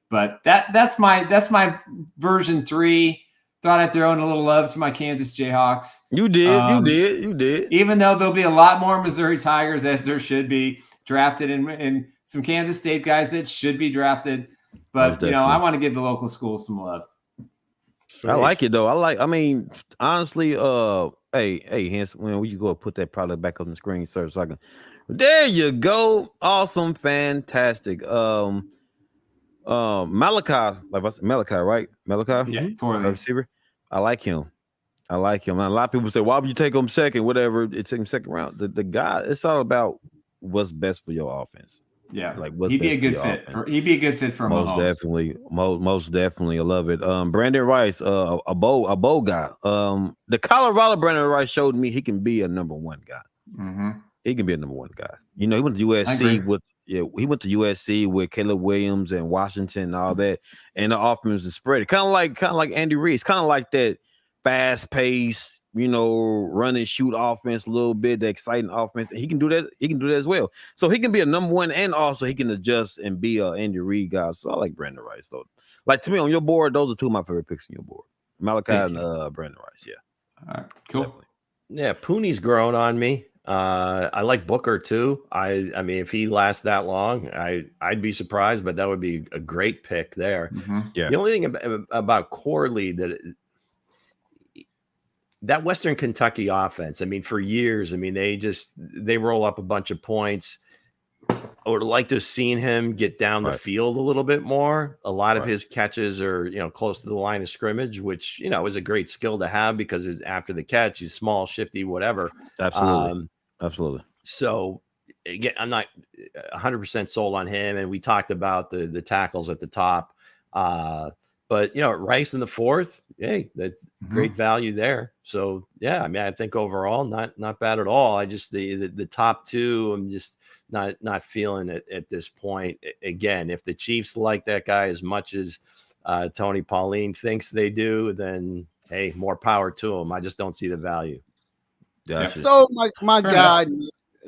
but that's my version 3. Thought I'd throw in a little love to my Kansas Jayhawks. You did. Even though there'll be a lot more Missouri Tigers, as there should be, drafted and some Kansas State guys that should be drafted. But, I want to give the local schools some love. I like it, though. Honestly, hey, Hense, when you go put that product back on the screen, sir, so I can. There you go. Awesome. Fantastic. Malachi, right? Malachi? Yeah, poorly. Receiver. I like him. And a lot of people say, why would you take him 2nd? Whatever. It's taking 2nd round. The guy, it's all about what's best for your offense. Yeah. He'd be a good fit. He'd be a good fit for most Mahomes. Definitely. Most definitely. I love it. Brandon Rice, a bow guy. The Colorado Brandon Rice showed me he can be a number 1 guy. Mm-hmm. He can be a number one guy. You know, he went to USC with Caleb Williams and Washington and all that, and the offense is spread. Kind of like Andy Reid. It's kind of like that fast pace, you know, run and shoot offense a little bit, the exciting offense. He can do that. He can do that as well. So he can be a number one, and also he can adjust and be a Andy Reid guy. So I like Brandon Rice though. Like, to me, on your board, those are two of my favorite picks on your board. Malachi and Brandon Rice. Yeah. All right. Cool. Definitely. Yeah, Pooney's grown on me. I like Booker too. I mean, if he lasts that long, I'd be surprised, but that would be a great pick there. Mm-hmm. Yeah. The only thing about Corley that Western Kentucky offense, I mean, for years, I mean, they roll up a bunch of points. I would like to have seen him get down the field a little bit more. A lot of his catches are, you know, close to the line of scrimmage, which, you know, is a great skill to have because after the catch, he's small, shifty, whatever. Absolutely. Absolutely. So again, I'm not 100% sold on him. And we talked about the tackles at the top. But, you know, Rice in the fourth, hey, that's great value there. So, yeah, I mean, I think overall, not bad at all. I just, the top two, I'm just not feeling it at this point. Again, if the Chiefs like that guy as much as Tony Pauline thinks they do, then, hey, more power to him. I just don't see the value. Gotcha. So my guy,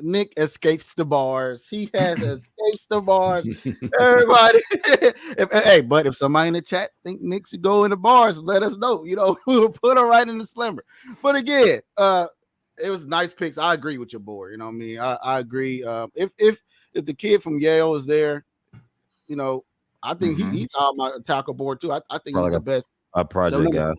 Nick escapes the bars. He has escaped the bars. Everybody, but if somebody in the chat think Nick should go in the bars, let us know. You know, we'll put him right in the slimmer. But again, it was nice picks. I agree with your board. You know what I mean? I agree. If the kid from Yale is there, you know, I think he's on my tackle board too. I think he's the best. A project guy.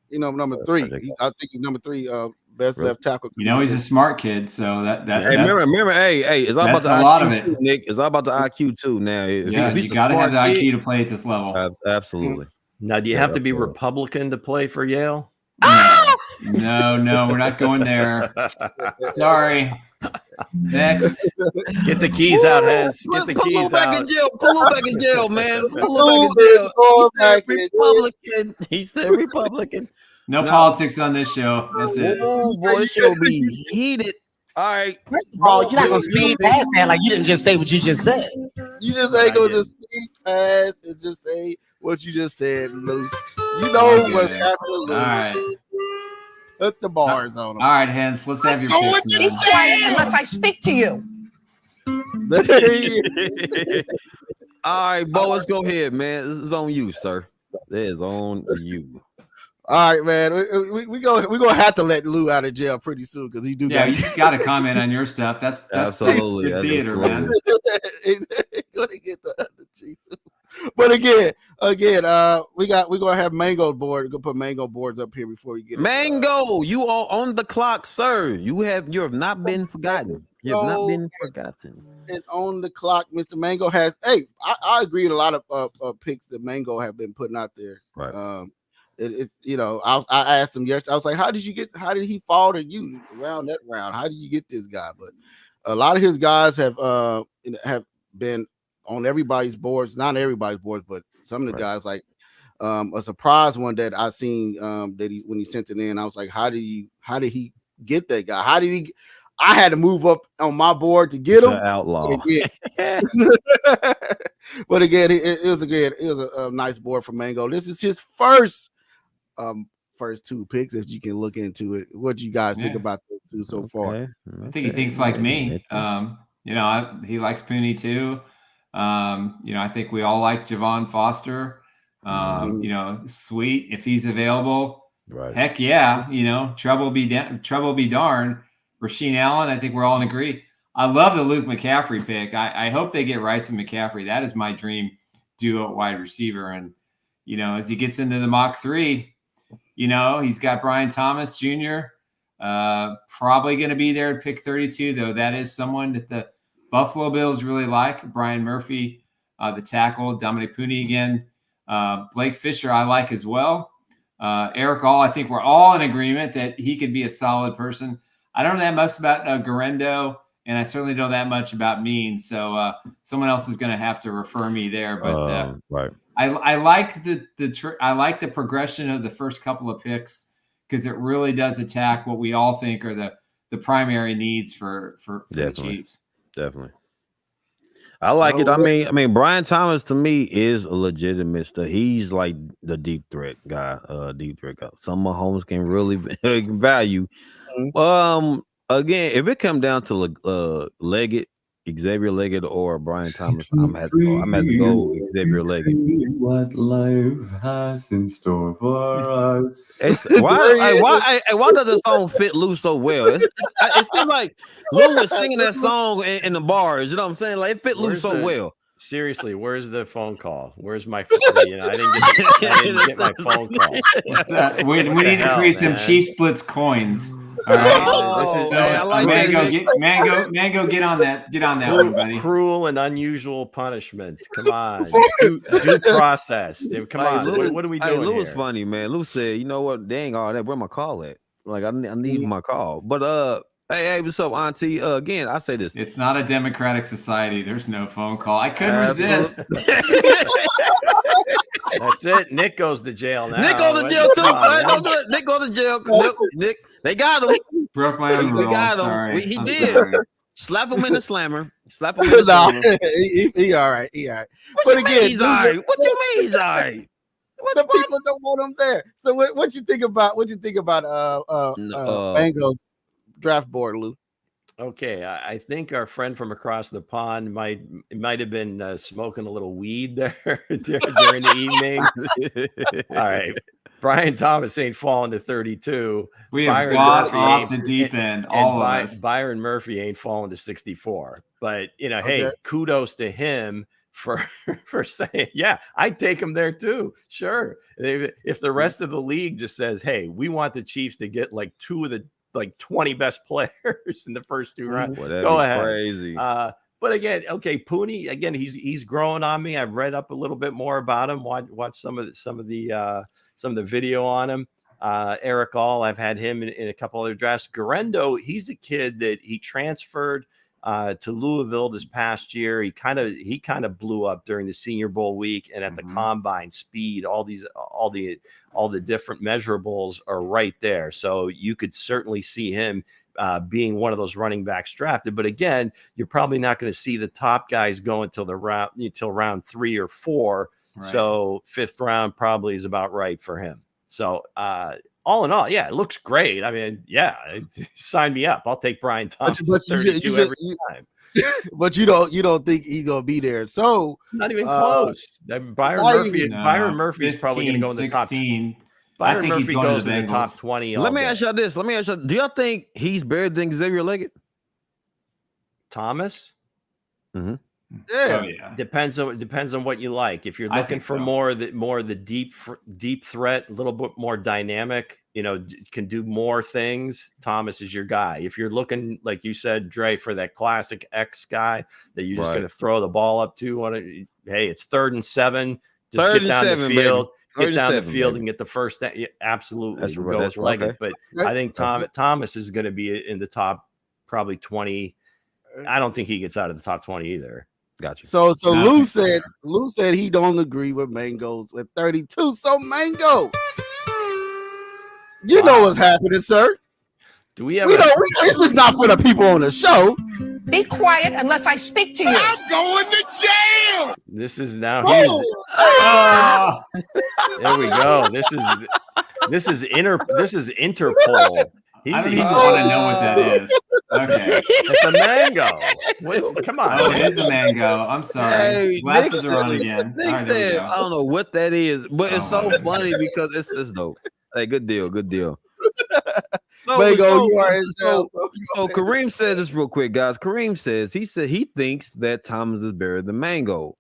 You know, number three. I think he's number three. Best left tackle. You know, he's a smart kid, so that hey, remember, hey, it's all about the IQ, a lot of it, too, Nick. It's all about the IQ too. Now, if you got to have the IQ to play at this level. Absolutely. Now, do you have to be Republican to play for Yale? No, we're not going there. Sorry. Next. Get the keys out, Hense. Get the keys out. Back in jail. Pull him back in jail, man. Pull him back in jail. Republican. He said Republican. No politics on this show. That's it. Oh boy, this show be heated. All right. First of all, you're not gonna speed past that like you didn't just say what you just said. You just ain't gonna just speed past and just say what you just said, Lou. You know what's absolutely. All right. Put the bars on them. All right, Hense, let's have your picks. Be quiet unless I speak to you. All right, Bo, let's go ahead, man. This is on you, sir. It is on you. All right, man. We're gonna have to let Lou out of jail pretty soon because he do. Yeah, you just got to comment on your stuff. That's absolutely good theater, man. Gonna get the other Chiefs. But again, we're gonna have Mango board. We're gonna put Mango boards up here before we get Mango. You are on the clock, sir. You have not been forgotten. You have not been forgotten. It's on the clock. Mr. Mango has. Hey, I agree with a lot of picks that Mango have been putting out there. Right. It's you know, I asked him yesterday. I was like, how did he fall to you around that round? How did you get this guy? But a lot of his guys have been on everybody's boards, not everybody's boards, but some of the guys. Like a surprise one that I seen that when he sent it in, I was like, how did he get that guy? How did he? I had to move up on my board to get him. Outlaw. But again, it was a nice board for Mango. This is his first two picks. If you can look into it, what do you guys think about those two so far? I think he thinks like me. You know, he likes Pooney too. You know, I think we all like Javon Foster. You know, sweet if he's available. Right. Heck yeah. You know, trouble be darned. Rasheed Allen, I think we're all in agree. I love the Luke McCaffrey pick. I hope they get Rice and McCaffrey. That is my dream duo at wide receiver. And, you know, as he gets into the mock 3, you know, he's got Brian Thomas Jr. Probably going to be there at pick 32, though. That is someone that the Buffalo Bills really like. Brian Murphy, the tackle. Dominic Pooney again. Blake Fisher I like as well. Eric All, I think we're all in agreement that he could be a solid person. I don't know that much about Garendo, and I certainly don't know that much about Means. So someone else is going to have to refer me there. But right. I like the progression of the first couple of picks because it really does attack what we all think are the primary needs for the Definitely. Chiefs. Definitely. I like it. I mean, Brian Thomas to me is a legitimate stuff. He's like the deep threat guy. Some Mahomes can really value. Again, if it come down to Leggett, Xavier Leggett, or Brian Thomas, I'm had to go Xavier Leggett. What life has in store for us. Why does the song fit Lou so well? It seems like Lou was singing that song in the bars. You know what I'm saying? Like it fit Lou so well. Seriously, where's the phone call? Where's my phone? You know, I didn't get my phone call. We need to create some Chiefs Blitz coins. All right, Mango, get on that. Get on that one, buddy. Cruel and unusual punishment. Come on, due process. Come on, what are we doing Lou here? was funny, man. Lou said, "You know what? Dang all that. Where my call at? Like I need my call." But hey, what's up, Auntie? Again, I say this: it's not a democratic society. There's no phone call. I couldn't resist. That's it. Nick goes to jail now. Nick goes to jail too. Nick goes to jail. Nick, they got him. Broke my own rule. Sorry. He did. Slap him in the slammer. Slap him in the slammer. He all right. He all right. But again, he's all right. What you mean he's all right? The people don't want him there. So what you think about Bengals draft board, Lou? Okay, I think our friend from across the pond might have been smoking a little weed there during the evening. All right, Brian Thomas ain't falling to 32. We have got off the deep end. All of us. Byron Murphy ain't falling to 64. But hey, kudos to him for saying, yeah, I'd take him there too. Sure, if the rest of the league just says, hey, we want the Chiefs to get like 2 of the 20 best players in the first 2 rounds. Go ahead. Crazy. But again, okay, Pooney, again, he's growing on me. I've read up a little bit more about him, watch some of the video on him. Eric All, I've had him in a couple other drafts. Garendo, he's a kid that he transferred to Louisville this past year. He kind of blew up during the Senior Bowl week and at the combine. Speed, all the different measurables are right there. So you could certainly see him being one of those running backs drafted. But again, you're probably not going to see the top guys go until round 3 or 4. Right. So 5th round probably is about right for him. So all in all, yeah, it looks great. I mean, yeah, sign me up. I'll take Brian Thomas 32 every time. But you don't think he's gonna be there? So not even close. Byron Murphy is probably going to go in the top 16. Byron Murphy goes in the top 20. Let me ask y'all this. Do y'all think he's better than Xavier Leggett? Thomas? Yeah. Oh, yeah. Depends on what you like. If you're looking for more of the deep threat, a little bit more dynamic, can do more things, Thomas is your guy. If you're looking, like you said, Dre, for that classic X guy that you're just going to throw the ball up to, hey, it's 3rd and 7. Just get down the field. Get down the field and get the first down. Yeah, absolutely. That's Leggett. Okay. But I think Thomas is going to be in the top probably 20. I don't think he gets out of the top 20 either. Gotcha. So Lou said he don't agree with Mango's with 32. So Mango, you know what's happening, sir. Do we have? This is not for the people on the show. Be quiet unless I speak to you. I'm going to jail. This is now. There we go. This is Interpol. I don't even want to know what that is. Okay. It's a mango. Come on. It is a mango. I'm sorry. Hey, glasses are on again. Nick said, I don't know what that is, but it's so funny because it's dope. Hey, good deal. So Kareem said this real quick, guys. Kareem says he thinks that Thomas is better than Mango.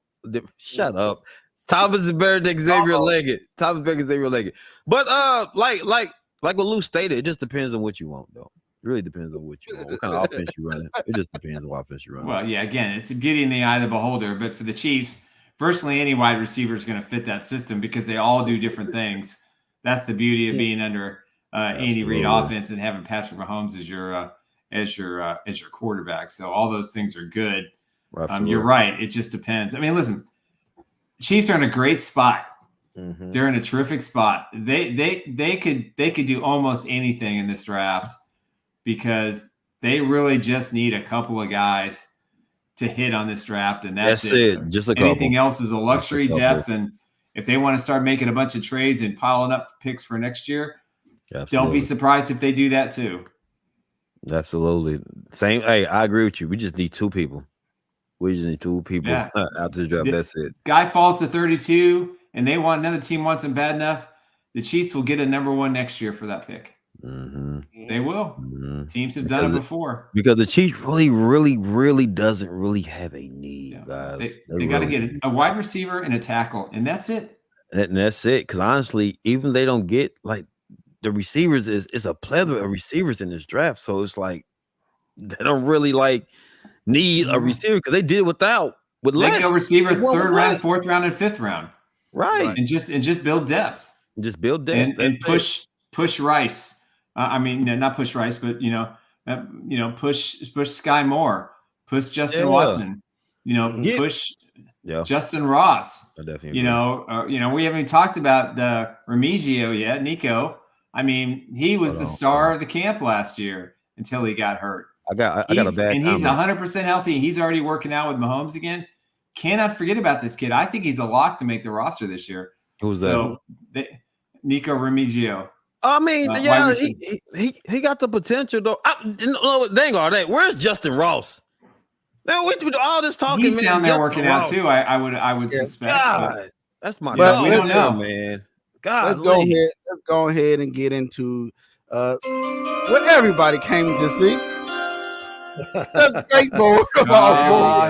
Shut up. Thomas is better than Xavier Leggett. Thomas is better than Xavier Leggett. But like what Lou stated, it just depends on what you want, though. It really depends on what you want. What kind of offense you running. It just depends on what offense you running. Well, yeah, again, it's a beauty in the eye of the beholder. But for the Chiefs, virtually any wide receiver is going to fit that system because they all do different things. That's the beauty of being under Andy Reid offense and having Patrick Mahomes as your quarterback. So all those things are good. You're right. It just depends. I mean, listen, Chiefs are in a great spot. Mm-hmm. They're in a terrific spot. They could do almost anything in this draft because They really just need a couple of guys to hit on this draft, and that's it. Just a couple. Anything else is a luxury depth, and if they want to start making a bunch of trades and piling up picks for next year, don't be surprised if they do that too. Absolutely. Same. Hey, I agree with you. We just need 2 people. We just need 2 people out the draft. That's it. Guy falls to 32, and they want another team wants him bad enough. The Chiefs will get a number 1 next year for that pick. Mm-hmm. They will. Mm-hmm. Teams have done it before. Because the Chiefs really doesn't really have a need, guys. They got to get a wide receiver and a tackle, and that's it. And that's it. Because honestly, even they don't get like the receivers is a plethora of receivers in this draft. So it's like they don't really like need a receiver because they did it with they go receiver 3rd round, 4th round, and 5th round. Right. And just build depth. Just build depth and push Rice. Not push Rice, but push Sky Moore, push Justin Watson, push Justin Ross. We haven't even talked about the Remigio yet. Nico. I mean, he was the star of the camp last year until he got hurt. I got a bad comment. He's 100% healthy. He's already working out with Mahomes again. Cannot forget about this kid. I think he's a lock to make the roster this year. Who's that? Nico Remigio. I mean, he got the potential though. Dang all that. Where's Justin Ross? Man, we do all this talking. He's down there working out too. I would suspect. God, that's my. But we don't know, man. God, let's go ahead and get into what everybody came to see. The great bowl.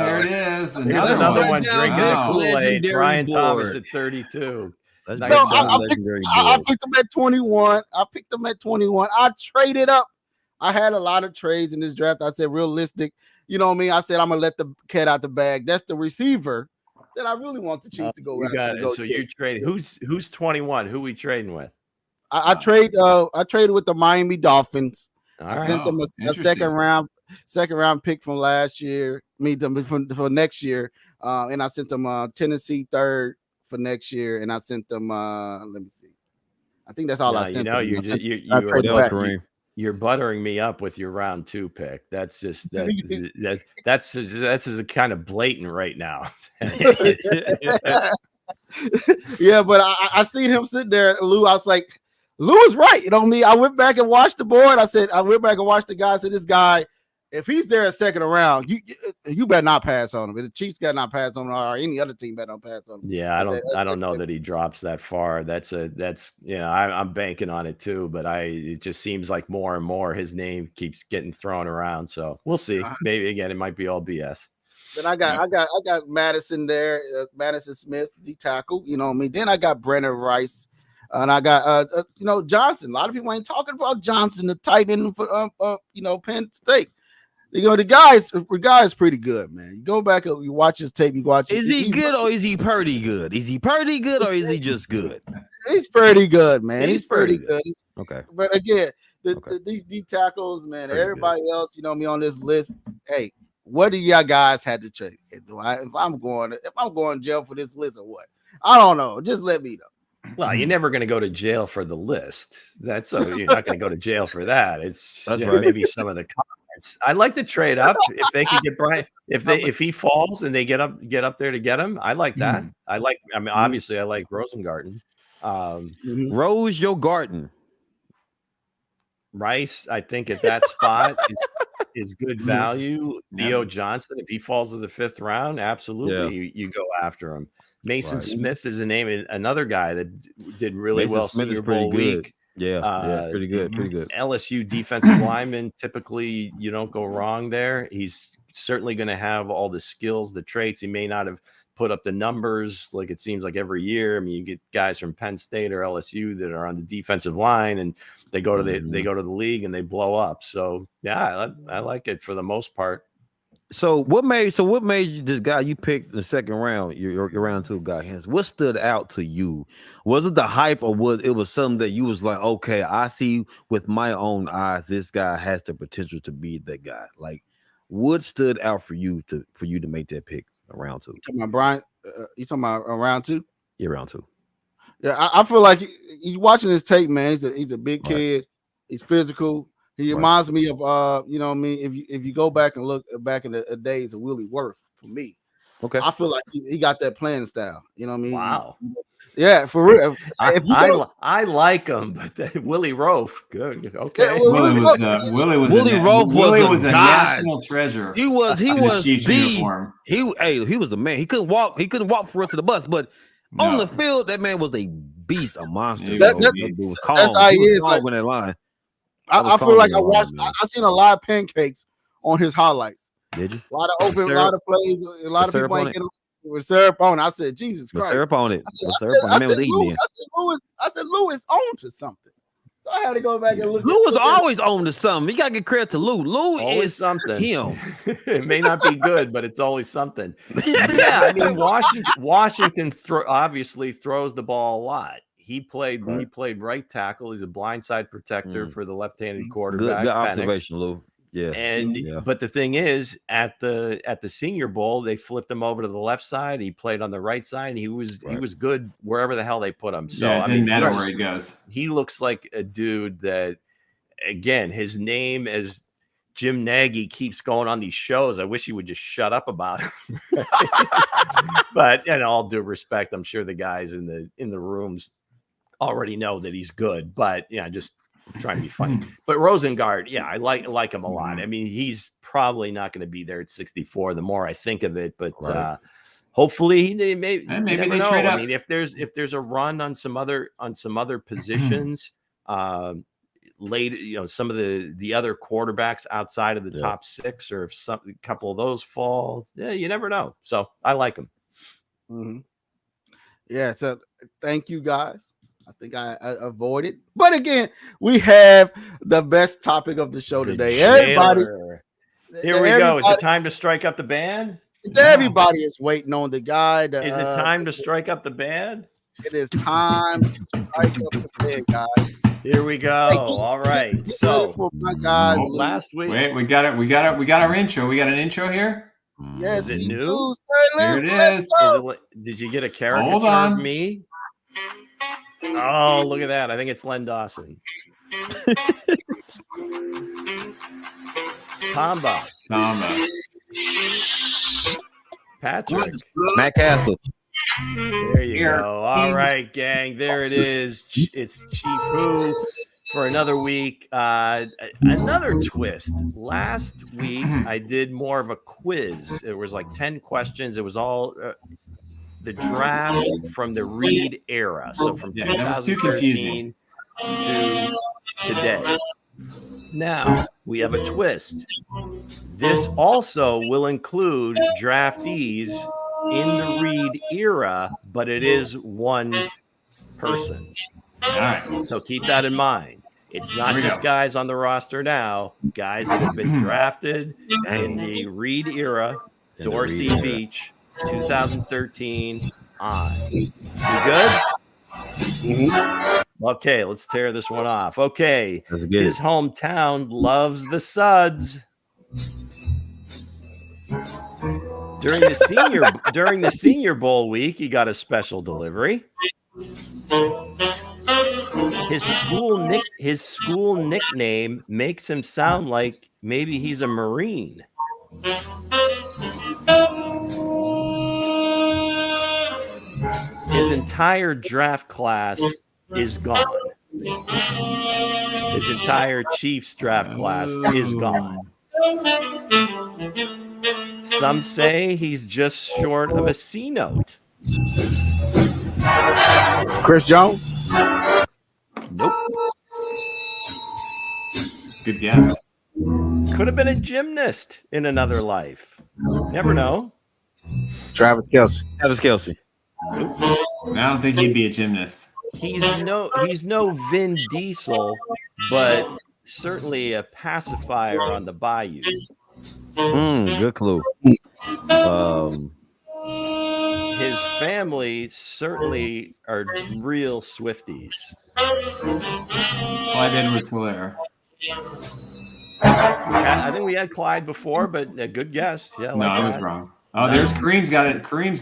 Here it is. Here's another one drinking his Kool-Aid. Brian Thomas at 32. I picked him at 21. I traded up. I had a lot of trades in this draft. I said realistic. You know what I mean? I said I'm gonna let the cat out the bag. That's the receiver that I really want the Chiefs to go. You got it. So you traded. Who's 21? Who we trading with? I traded with the Miami Dolphins. I sent them a second round pick from last year. For next year. And I sent them Tennessee 3rd for next year, and I sent them. Let me see. I think that's all I sent. You're buttering me up with your round 2 pick. That's just that's the kind of blatant right now. Yeah, but I seen him sit there, Lou. I was like, Lou is right. You know what I mean? I went back and watched the board. I went back and watched the guy. I said, this guy, if he's there a second round, you better not pass on him. If the Chiefs got not pass on him, or any other team better not pass on him. Yeah, I don't know that he drops that far. I'm banking on it too, but it just seems like more and more his name keeps getting thrown around. So we'll see. Maybe again, it might be all BS. Then I got Madison there, Madison Smith, the tackle. You know what I mean? Then I got Brennan Rice. And I got Johnson. A lot of people ain't talking about Johnson, the tight end for Penn State. The guy's pretty good, man. You go back and you watch his tape. You watch. Is he good or is he pretty good? Is he pretty good or is he just good? He's pretty good, man. He's pretty good. Okay. But again, these D tackles, man. Pretty everybody good. Else, me on this list. Hey, what do y'all guys had to trade? If I'm going to jail for this list or what? I don't know. Just let me know. Well, you're never going to go to jail for the list. You're not going to go to jail for that. It's maybe some of the comments. I like to trade up if they can get Brian. If he falls and they get up there to get him, I like that. Obviously, I like Rosengarten. Rose your garden. Rice, I think at that spot is good value. Theo Johnson, if he falls to the 5th round, absolutely you go after him. Mason Smith is a name, another guy that did really well. Smith is pretty good. Yeah, pretty good. LSU defensive lineman, typically you don't go wrong there. He's certainly going to have all the skills, the traits. He may not have put up the numbers like it seems like every year. I mean, you get guys from Penn State or LSU that are on the defensive line and they go to the league and they blow up. So yeah, I like it for the most part. So what made you this guy you picked in the 2nd round, your round 2 guy, Hense? What stood out to you? Was it the hype or was something that you was like, okay, I see with my own eyes, this guy has the potential to be that guy? Like, what stood out for you to make that pick around 2? You talking about Brian? You talking about round 2? Yeah, round 2. Yeah, I feel like you watching his tape, man. He's a big kid. He's physical. He reminds me of you know what I mean. If you go back and look back in the days of Willie Worth, for me, Okay. I feel like he got that playing style. You know what I mean? Wow. Yeah, for real. I like him, but then Willie Rofe, good. Okay. Yeah, Willie Rofe was a national treasure. He was the Chiefs uniform. he was the man. He couldn't walk for us to the bus, but on the field, that man was a beast, a monster. He was calm. He was calm in that line. I feel like I seen a lot of pancakes on his highlights. Did you? A lot of open, a lot of plays, a lot of people ain't getting with syrup on it. I said, Jesus Christ. Syrup on it. I said, Lewis on to something. So I had to go back and look. Lou was always on to something. You gotta get credit to Lou. Lou always is something. Him. It may not be good, but it's always something. Yeah, I mean Washington obviously throws the ball a lot. He played right tackle. He's a blindside protector for the left-handed quarterback. Good observation, Lou. Yeah. But the thing is, at the Senior Bowl, they flipped him over to the left side. He played on the right side, and he was good wherever the hell they put him. So it didn't matter where he goes. He looks like a dude that, again, his name as Jim Nagy keeps going on these shows. I wish he would just shut up about it. But in all due respect, I'm sure the guys in the rooms already know that he's good. But just trying to be funny. But Rosengard, I like him a lot. I mean, he's probably not going to be there at 64 the more I think of it, but hopefully maybe they trade up. I mean, if there's a run on some other positions later, some of the other quarterbacks outside of the top 6, or if a couple of those fall, you never know. So I like him. Mm-hmm. Yeah, so thank you guys. I think I avoided, but again, we have the best topic of the show today. Everybody, here we go. Is it time to strike up the band? Everybody is waiting on the guy. Is it time to strike up the band? It is time to strike up the band, guys. Here we go. All right. So last week, wait, we got our intro. We got an intro here. Yes, is it new? Here it is. Did you get a caricature of me? Oh, look at that. I think it's Len Dawson. Tamba. Patrick. Matt Castle. There you go. All right, gang. There it is. It's Chief Who for another week. Another twist. Last week, I did more of a quiz. It was like 10 questions. It was all... the draft from the Reid era, so from 2013 to today. Now we have a twist. This also will include draftees in the Reid era, but it is one person. All right. So keep that in mind. It's not just guys on the roster now, guys that have been drafted in the Reid era, Dorsey, Veach, 2013 on. You good? Mm-hmm. Okay, let's tear this one off. Okay, his hometown loves the Suds. During the Senior Bowl week, he got a special delivery. His school nickname makes him sound like maybe he's a Marine. His entire draft class is gone. His entire Chiefs draft class is gone. Some say he's just short of a C note. Chris Jones? Nope. Good guess. Could have been a gymnast in another life. Never know. Travis Kelce. Nope. I don't think he'd be a gymnast. He's no Vin Diesel, but certainly a pacifier on the bayou. Good clue. His family certainly are real Swifties. Clyde Edwards-Helaire. I think we had Clyde before, but a good guess. Yeah, I was wrong. Oh, there's Kareem's got it. Kareem's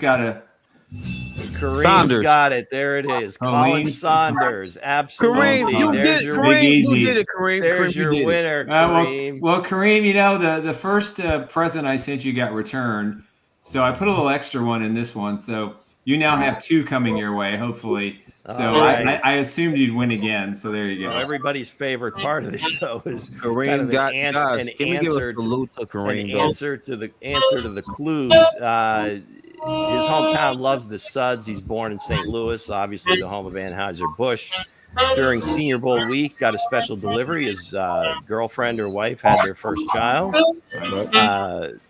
Kareem's Saunders. got it. There it is. Colin Saunders. Absolutely. Kareem, you There's did, your Kareem, you did it, Kareem. There's Kareem, your you did winner, it. Kareem. Well, Kareem, you know, the first present I sent you got returned. So I put a little extra one in this one. So you now have 2 coming your way, hopefully. So right. I assumed you'd win again. So there you go. So everybody's favorite part of the show is Kareem kind of got an guys. an Can we give a answer salute to Kareem? an answer to the clues. His hometown loves the Suds. He's born in St. Louis, obviously the home of Anheuser-Busch. During Senior Bowl week, got a special delivery. His girlfriend or wife had their first child.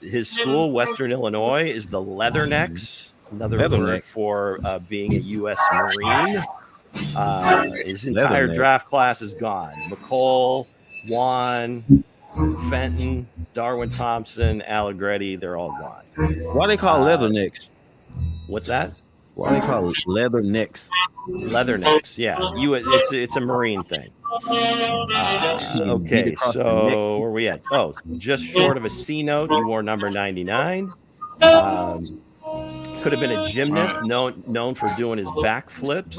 His school, Western Illinois, is the Leathernecks. Another word for being a U.S. Marine. His entire draft class is gone. McCall, Juan, Fenton, Darwin Thompson, Allegretti, they're all gone. Why they call Leathernecks? What's that? Why they call it Leathernecks? Leathernecks, yeah. It's a Marine thing. Okay, so where are we at? Oh, just short of a C note. He wore number 99. Could have been a gymnast known for doing his backflips.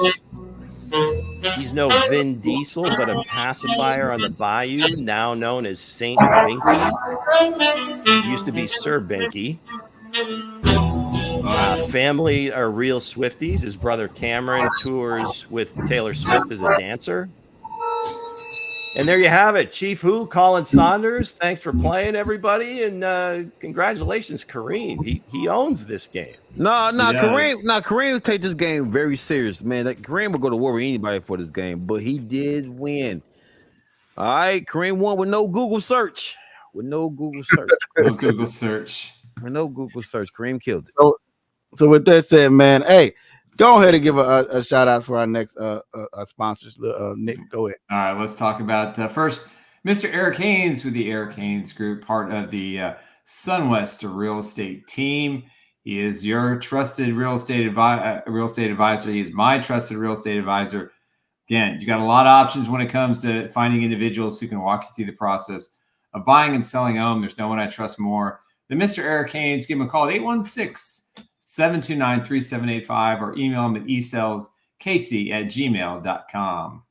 He's no Vin Diesel, but a pacifier on the bayou, now known as Saint Binky. Used to be Sir Binky. Family are real Swifties. His brother Cameron tours with Taylor Swift as a dancer. And there you have it. Chief Who, Colin Saunders. Thanks for playing, everybody. And congratulations, Kareem. He owns this game. Kareem will take this game very serious, man. Kareem will go to war with anybody for this game, but he did win. All right, Kareem won with no Google search. No Google search. Kareem killed it. So with that said, man, hey, go ahead and give a shout out for our next sponsors. Nick, go ahead. All right, let's talk about first Mr. Eric Haynes with the Eric Haynes Group, part of the SunWest Real Estate team. He is your trusted real estate advisor. He is my trusted real estate advisor. Again, you got a lot of options when it comes to finding individuals who can walk you through the process of buying and selling a home. There's no one I trust more than Mr. Eric Haynes. Give him a call at 816-729-3785 or email him at esaleskc@gmail.com.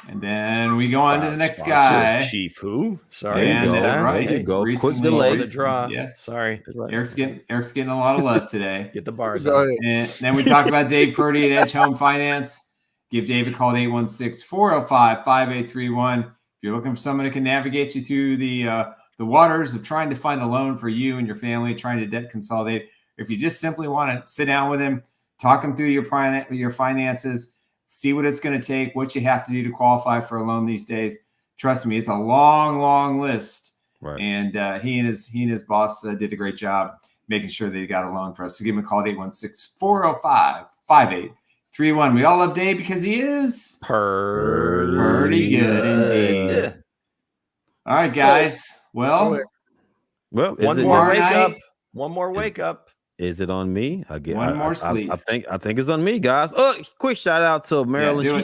And then we go on to the next guy. Chief Who? Sorry. And there you go. Quick delay. The draw. Yes. Sorry. Eric's getting a lot of love today. Get the bars out. And then we talk about Dave Purdy at Edge Home Finance. Give Dave a call at 816-405-5831. If you're looking for someone who can navigate you through the waters of trying to find a loan for you and your family, trying to debt consolidate. If you just simply want to sit down with him, talk him through your finances, see what it's going to take, what you have to do to qualify for a loan these days. Trust me, it's a long, long list. Right. And he and his boss did a great job making sure that he got a loan for us. So give him a call at 816-405-5831. We all love Dave because he is pretty good indeed. Yeah. All right, guys. Well, one more wake up. Is it on me? One more sleep. I think it's on me, guys. Quick shout out to Marilyn.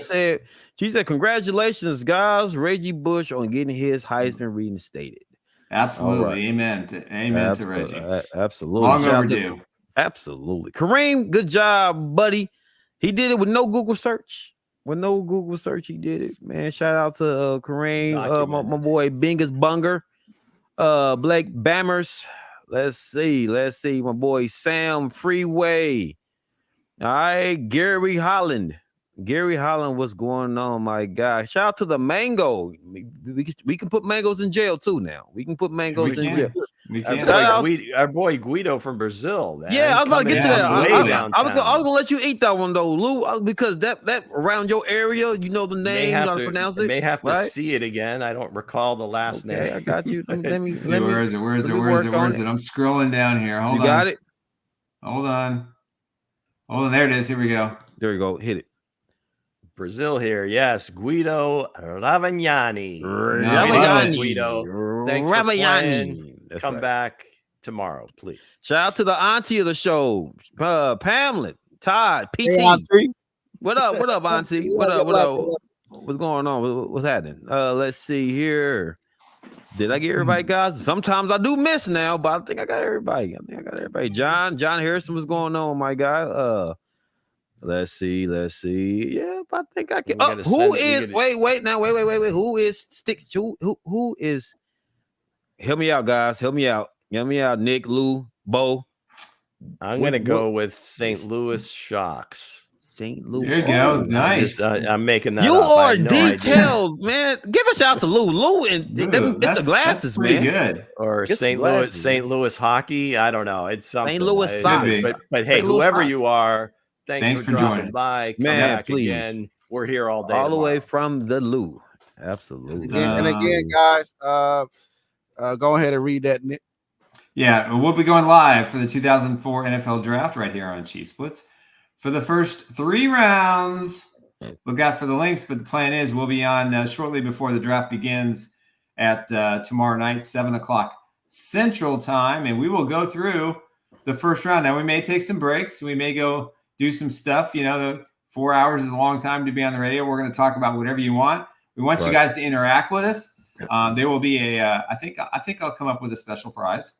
She said, congratulations, guys. Reggie Bush on getting his Heisman reinstated. Absolutely. Right. Amen to Reggie. Absolutely. Long overdue. Absolutely. Kareem, good job, buddy. He did it with no Google search. He did it, man. Shout out to Kareem, my boy Bingus Bunger, Blake Bammers. Let's see, my boy Sam Freeway. All right, Gary Holland, what's going on, my guy? Shout out to the Mango. We can put mangoes in jail too now. We can put mangoes in jail. Our boy Guido from Brazil. Man. Yeah, I was about to get to that. I was gonna let you eat that one though, Lou, because that around your area, you know the name, you know how to pronounce it. May have to see it again. I don't recall the last name. I got you. Let me. Where is it? I'm scrolling down here. Hold on. You got it. Hold on. There it is. Here we go. There you go. Hit it. Brazil here, yes. Guido Ravagnani. Guido. Thanks for playing. Come back tomorrow, please. Shout out to the auntie of the show, Pamela, Todd, PT. Hey, what up, auntie? What up? What's going on? What's happening? Let's see here. Did I get everybody, guys? Sometimes I do miss now, but I think I got everybody. John Harrison, what's going on, my guy? Let's see. Yeah, but I think I can. Who is? Wait. Who is stick? Who is? Help me out, guys. Help me out. Nick, Lou, Bo. I'm gonna go with St. Louis Shocks. St. Louis. There you go. Nice. I'm making that. You up. are detailed, man. Give a shout out to Lou. Lou and it's the glasses, pretty man. Good. Or St. Louis hockey. I don't know. It's something. St. Louis Sox. But hey, whoever you are, thanks for joining by. Come man, back please. again. We're here all day. All the way from the Lou. Absolutely. And again, guys, go ahead and read that, Nick. Yeah, we'll be going live for the 2004 NFL Draft right here on Chiefs Blitz. For the first 3 rounds, look out for the links, but the plan is we'll be on shortly before the draft begins at tomorrow night, 7 o'clock Central Time, and we will go through the first round. Now, we may take some breaks. We may go do some stuff. The 4 hours is a long time to be on the radio. We're going to talk about whatever you want. We want you guys to interact with us. There will be I think I'll come up with a special prize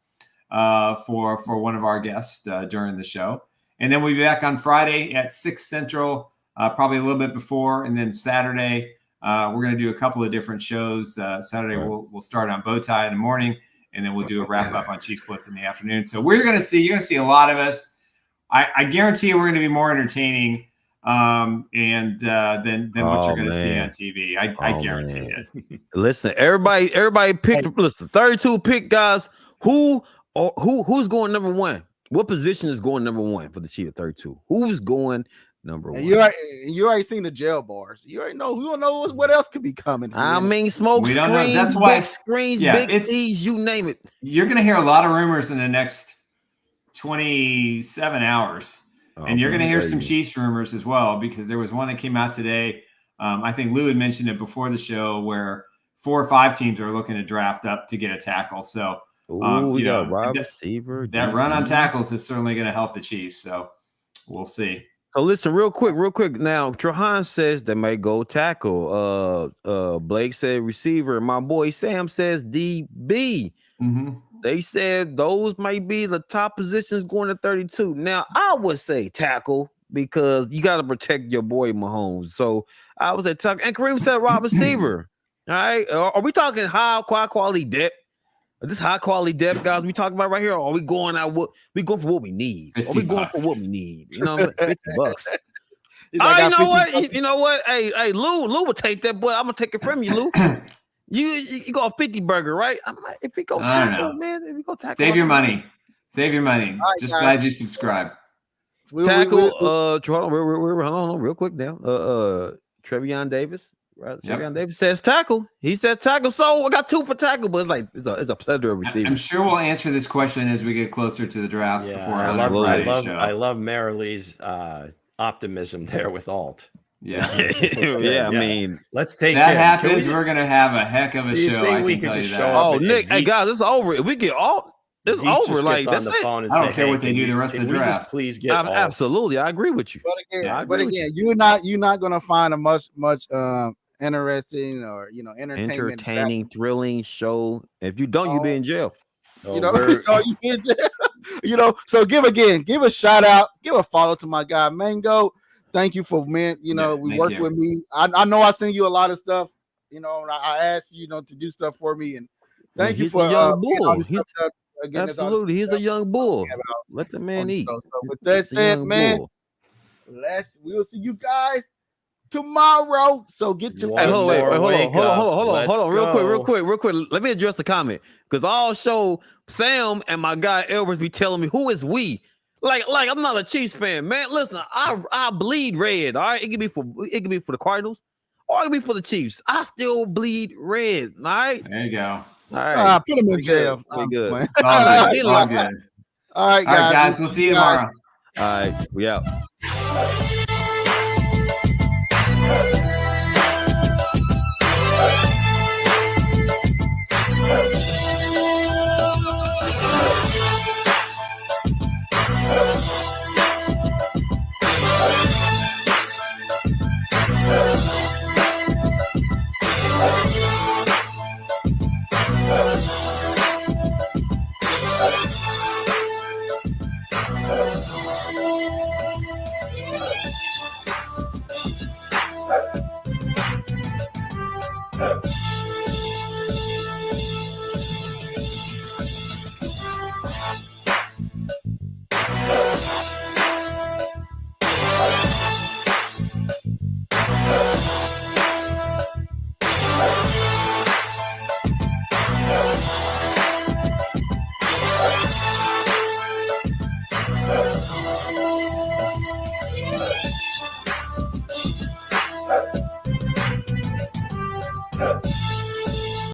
for one of our guests during the show. And then we'll be back on Friday at 6 Central, probably a little bit before. And then Saturday, we're going to do a couple of different shows. Saturday, we'll start on Bowtie in the morning, and then we'll do a wrap-up on Chiefs Blitz in the afternoon. So you're going to see a lot of us. I guarantee you we're going to be more entertaining than what you're going to see on TV. I guarantee it. Listen, everybody pick. Listen, 32 pick, guys. Who's going number 1? What position is going number 1 for the Chiefs at 32? Who's going number 1? You already seen the jail bars. You already know. We don't know what else could be coming. I mean, smoke screens, that's why screens, big C's, you name it. You're going to hear a lot of rumors in the next 27 hours. And you're going to hear some Chiefs rumors as well, because there was one that came out today. I think Lou had mentioned it before the show, where 4 or 5 teams are looking to draft up to get a tackle. So, wide receiver. That run on tackles is certainly going to help the Chiefs. So we'll see. So listen, real quick. Now, Trahan says they may go tackle. Blake said receiver. My boy Sam says DB. Mm-hmm. They said those might be the top positions going to 32. Now, I would say tackle, because you got to protect your boy Mahomes. So I would say tackle. And Kareem said wide receiver. All right. Are we talking high quality depth? This high quality depth, guys, we talking about right here. Or are we going out? We going for what we need? Are we going for what we need? $50. You know what? Hey, Lou will take that, boy. I'm gonna take it from you, Lou. You go a 50 burger, right? If we go tackle, man, if we go tackle, save your money. Right, just guys. Glad you subscribe. Tackle. Hold on, real quick now. Trevion Davis. Right, Trevion Davis says tackle. He says tackle. So I got 2 for tackle, but it's a plethora of receivers. I'm sure we'll answer this question as we get closer to the draft. Before I love Marilee's optimism there with Alt. Yeah. I mean, let's take that happens. We're gonna have a heck of a show. I can tell you that. Oh, Nick, hey guys, it's over. If we get Alt, it's over. Like that's it. I don't care what they do the rest of the draft. Please get absolutely. I agree with you. But again, you're not gonna find a much interesting or entertaining, thrilling show. If you don't, you'll be in jail. So you in jail. So give a shout out, give a follow to my guy Mango. Thank you for we work with me. I know I send you a lot of stuff. I asked you to do stuff for me, and thank you for young bull. Absolutely, he's a young bull. Let the man eat. So with that said, man, we will see you guys tomorrow. So get your hold on, real quick. Let me address the comment, because all show Sam and my guy Elvis be telling me who is we. Like I'm not a Chiefs fan, man. Listen, I bleed red. All right, it could be for the Cardinals, or it could be for the Chiefs. I still bleed red. All right, there you go. All right, put him in jail. We good. All good. All right, guys. We'll see you tomorrow. All right, we out.